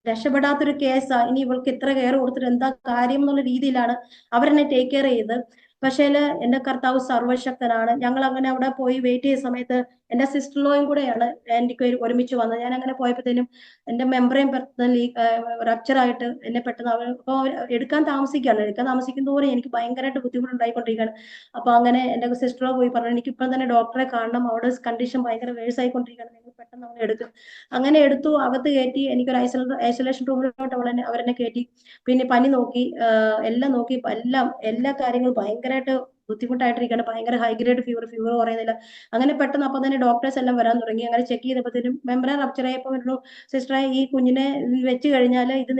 രക്ഷപ്പെടാത്തൊരു കേസാ, ഇനി ഇവൾക്ക് ഇത്ര കെയർ കൊടുത്തിട്ട് എന്താ കാര്യം എന്നുള്ള രീതിയിലാണ് അവരെന്നെ ടേക്ക് കെയർ ചെയ്ത്. പക്ഷേ എന്റെ കർത്താവ് സർവശക്തനാണ്. ഞങ്ങൾ അങ്ങനെ അവിടെ പോയി വെയിറ്റ് ചെയ്ത സമയത്ത് എന്റെ സിസ്റ്റർ ലോയും കൂടെയാണ് എനിക്ക് ഒരുമിച്ച് വന്നത്. ഞാൻ അങ്ങനെ പോയപ്പോഴത്തേനും എന്റെ മെമ്പറേയും പെട്ടെന്ന് റപ്ചർ ആയിട്ട് എന്നെ പെട്ടെന്ന് എടുക്കാൻ താമസിക്കുന്നതോടെ എനിക്ക് ഭയങ്കരമായിട്ട് ബുദ്ധിമുട്ടുണ്ടായിക്കൊണ്ടിരിക്കുകയാണ്. അപ്പൊ അങ്ങനെ എന്റെ സിസ്റ്റർ പോയി പറഞ്ഞു, എനിക്ക് ഇപ്പം തന്നെ ഡോക്ടറെ കാണണം, അവിടെ കണ്ടീഷൻ ഭയങ്കര വേഴ്സ് ആയിക്കൊണ്ടിരിക്കുകയാണ്, നിങ്ങൾ പെട്ടെന്ന് അവനെ എടുക്കും. അങ്ങനെ എടുത്തു, അകത്ത് കയറ്റി. എനിക്കൊരു ഐസൊലേഷൻ റൂമിലോട്ട് അവരെന്നെ കയറ്റി. പിന്നെ പനി നോക്കി, എല്ലാം നോക്കി, എല്ലാ കാര്യങ്ങളും ഭയങ്കരമായിട്ട് ബുദ്ധിമുട്ടായിട്ടിരിക്കുകയാണ്. ഭയങ്കര ഹൈ ഗ്രേഡ് ഫീവർ കുറയുന്നില്ല. അങ്ങനെ പെട്ടെന്ന് അപ്പം തന്നെ ഡോക്ടേഴ്സ് എല്ലാം വരാൻ തുടങ്ങി. അങ്ങനെ ചെക്ക് ചെയ്തപ്പോഴത്തേനും മെമ്പറൈൻ റപ്ചർ ആയപ്പോൾ പറഞ്ഞു, സിസ്റ്ററെ ഈ കുഞ്ഞിനെ വെച്ച് കഴിഞ്ഞാൽ ഇത്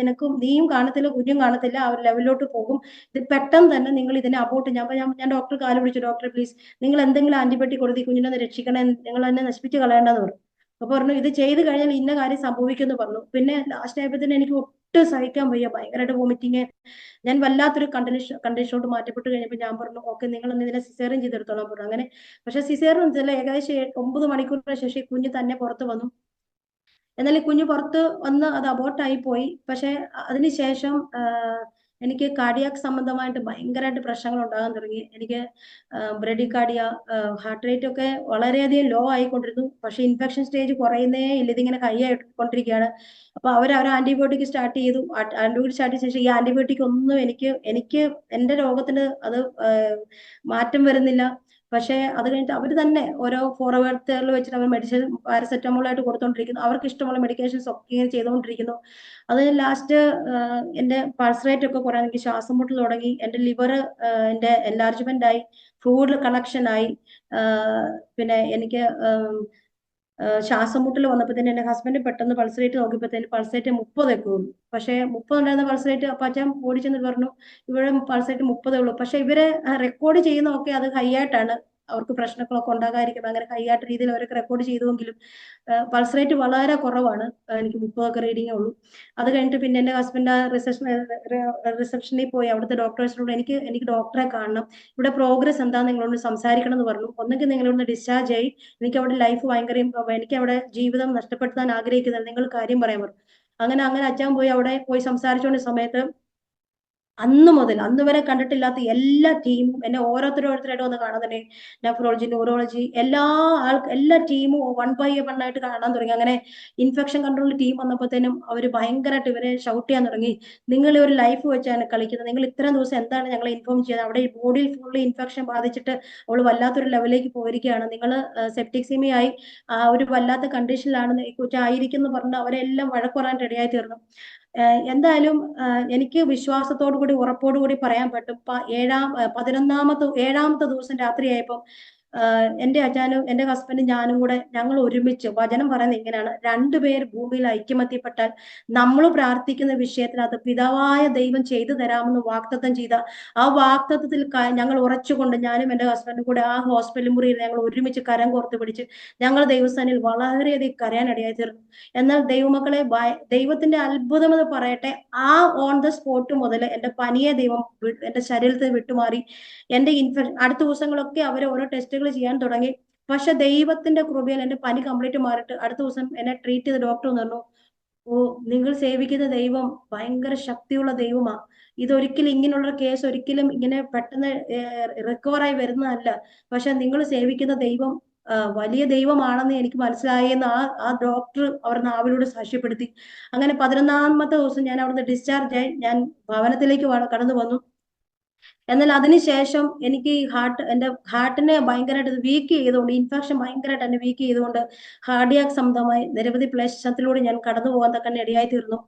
നീയും കാണത്തില്ല, കുഞ്ഞും കാണത്തില്ല, ആ ഒരു ലെവലിലോട്ട് പോകും. ഇത് പെട്ടെന്ന് തന്നെ നിങ്ങൾ ഇതിനെ അബോട്ട്. ഞാൻ ഡോക്ടർ കാല് പിടിച്ചു, ഡോക്ടറെ പ്ലീസ് നിങ്ങൾ എന്തെങ്കിലും ആന്റിബയോട്ടിക് കൊടുത്ത് ഈ കുഞ്ഞിനെ രക്ഷിക്കണേ, നിങ്ങൾ എന്നെ നശിപ്പിച്ച് കളയേണ്ടെന്ന് പറഞ്ഞു. അപ്പൊ പറഞ്ഞു ഇത് ചെയ്ത് കഴിഞ്ഞാൽ ഇന്ന കാര്യം സംഭവിക്കുമെന്ന് പറഞ്ഞു. പിന്നെ ലാസ്റ്റ് ആയപ്പോഴത്തേനും എനിക്ക് ഒട്ടും സഹിക്കാൻ വയ്യ, ഭയങ്കരമായിട്ട് വോമിറ്റിങ്. ഞാൻ വല്ലാത്തൊരു കണ്ടീഷനോട്ട് മാറ്റപ്പെട്ട് കഴിഞ്ഞപ്പോൾ ഞാൻ പറഞ്ഞു, ഓക്കെ നിങ്ങൾ ഇതിനെ സിസേറിയൻ ചെയ്തെടുത്തോളാൻ പറഞ്ഞു. അങ്ങനെ പക്ഷെ സിസേറിയൻ ഏകദേശം 9 മണിക്കൂറിന് ശേഷം ഈ കുഞ്ഞ് തന്നെ പുറത്ത് വന്നു. എന്നാൽ ഈ കുഞ്ഞ് പുറത്ത് വന്ന് അത് അബോർട്ടായി പോയി. പക്ഷെ അതിനുശേഷം എനിക്ക് കാർഡിയാക് സംബന്ധമായിട്ട് ഭയങ്കരമായിട്ട് പ്രശ്നങ്ങൾ ഉണ്ടാകാൻ തുടങ്ങി. എനിക്ക് ബ്രെഡിക്കാർഡിയ, ഹാർട്ട് റേറ്റ് ഒക്കെ വളരെയധികം ലോ ആയിക്കൊണ്ടിരുന്നു. പക്ഷെ ഇൻഫെക്ഷൻ സ്റ്റേജ് കുറയുന്നേ ഇല്ല, ഇതിങ്ങനെ ഹൈ ആയിക്കൊണ്ടിരിക്കുകയാണ്. അപ്പൊ അവർ ആന്റിബയോട്ടിക് സ്റ്റാർട്ട് ചെയ്തു. ആന്റിബയോട്ടിക് സ്റ്റാർട്ട് ചെയ്ത ശേഷം ഈ ആന്റിബയോട്ടിക് ഒന്നും എനിക്ക് എന്റെ രോഗത്തിന് അത് മാറ്റം വരുന്നില്ല. പക്ഷെ അത് കഴിഞ്ഞിട്ട് അവർ തന്നെ ഓരോ ഫോർവേഡ് വെച്ചിട്ട് അവർ മെഡിസിൻ പാരസെറ്റമോളായിട്ട് കൊടുത്തോണ്ടിരിക്കുന്നു. അവർക്ക് ഇഷ്ടമുള്ള മെഡിക്കേഷൻസ് ഒക്കെ ചെയ്തുകൊണ്ടിരിക്കുന്നു. അത് ലാസ്റ്റ് എന്റെ പൾസ് റേറ്റ് ഒക്കെ കുറയാൻ, എനിക്ക് ശ്വാസം മുട്ടൽ തുടങ്ങി, എന്റെ ലിവർ എന്റെ എൻലാർജ്മെന്റ് ആയി, ഫ്ലൂയിഡ് കണക്ഷൻ ആയി. പിന്നെ എനിക്ക് ശ്വാസം മുട്ടൽ വന്നപ്പോ തന്നെ എന്റെ ഹസ്ബൻഡ് പെട്ടെന്ന് പൾസ് റേറ്റ് നോക്കിയപ്പോഴത്തേന് പൾസ് റേറ്റ് 30 ഒക്കെ ഉള്ളൂ. പക്ഷെ 30 ഉണ്ടായിരുന്ന പൾസ് റേറ്റ് അപ്പൊ അച്ഛൻ ഓടിച്ചെന്ന് പറഞ്ഞു ഇവിടെ പൾസ് റേറ്റ് 30 ഉള്ളൂ. പക്ഷെ ഇവര് റെക്കോർഡ് ചെയ്യുന്നതൊക്കെ അത് ഹൈ ആയിട്ടാണ്, അവർക്ക് പ്രശ്നങ്ങളൊക്കെ ഉണ്ടാകാതിരിക്കും അങ്ങനെ ഹൈ ആയിട്ട് രീതിയിൽ അവരൊക്കെ റെക്കോർഡ് ചെയ്തുവെങ്കിലും പൾസ് റേറ്റ് വളരെ കുറവാണ്. എനിക്ക് 30 ഒക്കെ റീഡിങ്ങേ ഉള്ളൂ. അത് കഴിഞ്ഞിട്ട് പിന്നെ എന്റെ ഹസ്ബൻഡ് റിസപ്ഷനിൽ പോയി അവിടുത്തെ ഡോക്ടേഴ്സിനോട് എനിക്ക് ഡോക്ടറെ കാണണം, ഇവിടെ പ്രോഗ്രസ് എന്താ നിങ്ങളോട് സംസാരിക്കണം എന്ന് പറഞ്ഞു. ഒന്നെങ്കിൽ നിങ്ങളോട് ഡിസ്ചാർജ് ആയി, എനിക്ക് അവിടെ ലൈഫ് ഭയങ്കര, എനിക്ക് അവിടെ ജീവിതം നഷ്ടപ്പെടുത്താൻ ആഗ്രഹിക്കുന്നത്, നിങ്ങൾ കാര്യം പറയാൻ പറഞ്ഞു. അങ്ങനെ അച്ഛൻ പോയി അവിടെ പോയി സംസാരിച്ചുകൊണ്ട സമയത്ത് അന്ന് മുതൽ അന്ന് വരെ കണ്ടിട്ടില്ലാത്ത എല്ലാ ടീമും എന്നെ ഓരോരുത്തരായിട്ട് വന്ന് കാണാൻ തന്നെ, നെഫ്രോളജി, ന്യൂറോളജി, എല്ലാ ടീമും 1 by 1 ആയിട്ട് കാണാൻ തുടങ്ങി. അങ്ങനെ ഇൻഫെക്ഷൻ കൺട്രോൾ ടീം വന്നപ്പോഴത്തേനും അവർ ഭയങ്കരമായിട്ട് ഇവരെ ഷൗട്ട് ചെയ്യാൻ തുടങ്ങി. നിങ്ങൾ ഒരു ലൈഫ് വെച്ചാണ് കളിക്കുന്നത്, നിങ്ങൾ ഇത്രയും ദിവസം എന്താണ് ഞങ്ങളെ ഇൻഫോം ചെയ്തത്, അവിടെ ബോഡിയിൽ ഫുള്ളി ഇൻഫെക്ഷൻ ബാധിച്ചിട്ട് അവൾ വല്ലാത്തൊരു ലെവലിലേക്ക് പോയിരിക്കുകയാണ്, നിങ്ങൾ സെപ്റ്റിക്സിമിയായി ഒരു വല്ലാത്ത കണ്ടീഷനിലാണ് ആയിരിക്കും എന്ന് പറഞ്ഞ് അവരെല്ലാം വഴക്ക് പറയാൻ റെഡിയായി തീർന്നു. എന്തായാലും എനിക്ക് വിശ്വാസത്തോടു കൂടി ഉറപ്പോടു കൂടി പറയാൻ പറ്റും, 7ാമത്തെ ദിവസം രാത്രിയായപ്പോൾ എന്റെ അച്ഛനും എന്റെ ഹസ്ബൻഡും ഞാനും കൂടെ ഞങ്ങൾ ഒരുമിച്ച് വചനം പറയുന്നത് ഇങ്ങനെയാണ്: 2 പേർ ഭൂമിയിൽ ഐക്യമത്യപ്പെട്ടാൽ നമ്മൾ പ്രാർത്ഥിക്കുന്ന വിഷയത്തിനകത്ത് പിതാവായ ദൈവം ചെയ്തു തരാമെന്ന് വാഗ്ദത്തം ചെയ്ത ആ വാഗ്ദത്തത്തിൽ ഞങ്ങൾ ഉറച്ചുകൊണ്ട് ഞാനും എന്റെ ഹസ്ബൻഡും കൂടെ ആ ഹോസ്പിറ്റൽ മുറിയിൽ ഞങ്ങൾ ഒരുമിച്ച് കരം കോർത്ത് പിടിച്ച് ഞങ്ങൾ ദൈവസ്ഥാനിൽ വളരെയധികം കരയാനിടയായി തീർന്നു. എന്നാൽ ദൈവമക്കളെ, ദൈവത്തിന്റെ അത്ഭുതം എന്ന് പറയട്ടെ, ആ ഓൺ ദ സ്പോട്ട് മുതൽ എന്റെ പനിയെ ദൈവം എന്റെ ശരീരത്തിൽ വിട്ടുമാറി. എന്റെ അടുത്ത ദിവസങ്ങളൊക്കെ അവർ ഓരോ ടെസ്റ്റുകൾ ചെയ്യാൻ തുടങ്ങി. പക്ഷെ ദൈവത്തിന്റെ കൃപയിൽ എന്റെ പനി കംപ്ലീറ്റ് മാറിയിട്ട് അടുത്ത ദിവസം എന്നെ ട്രീറ്റ് ചെയ്ത ഡോക്ടർ പറഞ്ഞു, ഓ, നിങ്ങൾ സേവിക്കുന്ന ദൈവം ഭയങ്കര ശക്തിയുള്ള ദൈവമാ, ഇതൊരിക്കലും ഇങ്ങനെയുള്ള കേസ് ഒരിക്കലും ഇങ്ങനെ പെട്ടെന്ന് റിക്കവറായി വരുന്നതല്ല, പക്ഷെ നിങ്ങൾ സേവിക്കുന്ന ദൈവം വലിയ ദൈവമാണെന്ന് എനിക്ക് മനസ്സിലായെന്ന് ആ ഡോക്ടർ അവർ നാവിലൂടെ സാക്ഷ്യപ്പെടുത്തി. അങ്ങനെ 11ാമത്തെ ദിവസം ഞാൻ അവിടുന്ന് ഡിസ്ചാർജ് ആയി ഞാൻ ഭവനത്തിലേക്ക് കടന്നു വന്നു. എന്നാൽ അതിനുശേഷം എനിക്ക് ഈ എന്റെ ഹാർട്ടിനെ ഭയങ്കരമായിട്ട് വീക്ക് ചെയ്തുകൊണ്ട്, ഇൻഫെക്ഷൻ ഭയങ്കരമായിട്ട് എന്നെ വീക്ക് ചെയ്തുകൊണ്ട് കാർഡിയാക് സംബന്ധമായി നിരവധി ക്ലേശത്തിലൂടെ ഞാൻ കടന്നു പോകാൻ തക്കന്നെ ഇടയായി തീർന്നു.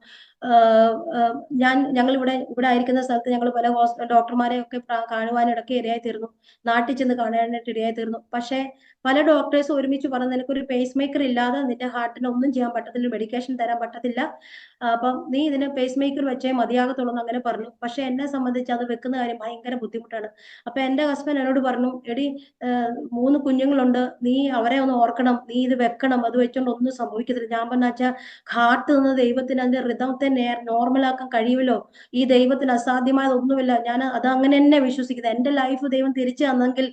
ഞങ്ങൾ ഇവിടെ ആയിരിക്കുന്ന സ്ഥലത്ത് ഞങ്ങൾ പല ഡോക്ടർമാരെ ഒക്കെ കാണുവാനിടയ്ക്ക് ഇടയായി തീർന്നു, നാട്ടിൽ ചെന്ന് കാണാനായിട്ട് ഇടയായി തീർന്നു. പക്ഷെ പല ഡോക്ടേഴ്സ് ഒരുമിച്ച് പറഞ്ഞു, നിനക്കൊരു പേസ് മേക്കർ ഇല്ലാതെ നിന്റെ ഹാർട്ടിന് ഒന്നും ചെയ്യാൻ പറ്റത്തില്ല, മെഡിക്കേഷൻ തരാൻ പറ്റത്തില്ല, അപ്പം നീ ഇതിന് പേസ് മേക്കർ വെച്ചേ മതിയാകത്തുള്ളൂ എന്ന് അങ്ങനെ പറഞ്ഞു. പക്ഷെ എന്നെ സംബന്ധിച്ച് അത് വെക്കുന്ന കാര്യം ഭയങ്കര ബുദ്ധിമുട്ടാണ്. അപ്പൊ എന്റെ ഹസ്ബൻഡ് എന്നോട് പറഞ്ഞു, എടി 3 കുഞ്ഞുങ്ങളുണ്ട്, നീ അവരെ ഒന്ന് ഓർക്കണം, നീ ഇത് വെക്കണം, അത് വെച്ചോണ്ട് ഒന്നും സംഭവിക്കത്തില്ല. ഞാൻ പറഞ്ഞാച്ചാ, ഹാർട്ട് നിന്ന് ദൈവത്തിന് അതിന്റെ റിതത്തെ നോർമലാക്കാൻ കഴിയുമല്ലോ, ഈ ദൈവത്തിന് അസാധ്യമായതൊന്നുമില്ല. ഞാൻ അത് അങ്ങനെ തന്നെ വിശ്വസിക്കുന്നത്. എന്റെ ലൈഫ് ദൈവം തിരിച്ചു തന്നെങ്കിൽ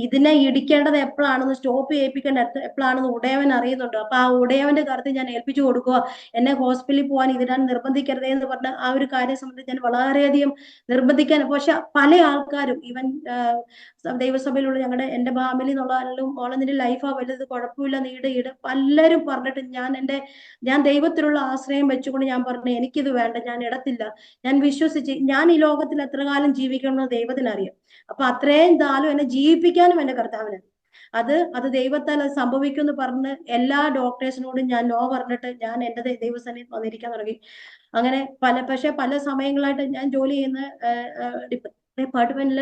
ഇതിനെ ഇടിക്കേണ്ടത് എപ്പോഴാണെന്ന്, സ്റ്റോപ്പ് ചെയ്യിപ്പിക്കേണ്ടത് എപ്പോഴാണെന്ന് ഉടയവൻ അറിയുന്നുണ്ട്. അപ്പൊ ആ ഉടയവന്റെ കാര്യത്തിൽ ഞാൻ ഏൽപ്പിച്ചു കൊടുക്കുക, എന്നെ ഹോസ്പിറ്റലിൽ പോകാൻ ഇതിനാണ് നിർബന്ധിക്കരുതേ എന്ന് പറഞ്ഞ ആ ഒരു കാര്യം സംബന്ധിച്ച് ഞാൻ വളരെയധികം നിർബന്ധിക്കാൻ. പക്ഷെ പല ആൾക്കാരും, ഈവൻ ദൈവസഭയിലുള്ള എന്റെ ഫാമിലി എന്നുള്ളതാണെങ്കിലും, മോളെ നിന്റെ ലൈഫാ വലുത്, കുഴപ്പമില്ല, നീട് പലരും പറഞ്ഞിട്ട് ഞാൻ ദൈവത്തിലുള്ള ആശ്രയം വെച്ചുകൊണ്ട് ഞാൻ പറഞ്ഞു, എനിക്കിത് വേണ്ട, ഞാൻ ഇടത്തില്ല, ഞാൻ വിശ്വസിച്ച് ഞാൻ ഈ ലോകത്തിൽ എത്ര കാലം ജീവിക്കണമെന്ന് ദൈവത്തിനറിയാം. അപ്പൊ അത്രയും കാലം എന്നെ ജീവിപ്പിക്കാനും എന്റെ കർത്താവിന് അത് ദൈവത്താൽ അത് സംഭവിക്കും എന്ന് പറഞ്ഞ് എല്ലാ ഡോക്ടേഴ്സിനോടും ഞാൻ നോ പറഞ്ഞിട്ട് ഞാൻ എന്റെ ദൈവസന്നിധിയിൽ വന്നിരിക്കാൻ തുടങ്ങി. അങ്ങനെ പക്ഷെ പല സമയങ്ങളായിട്ട് ഞാൻ ജോലി ചെയ്യുന്ന ഡിപ്പാർട്ട്മെന്റിൽ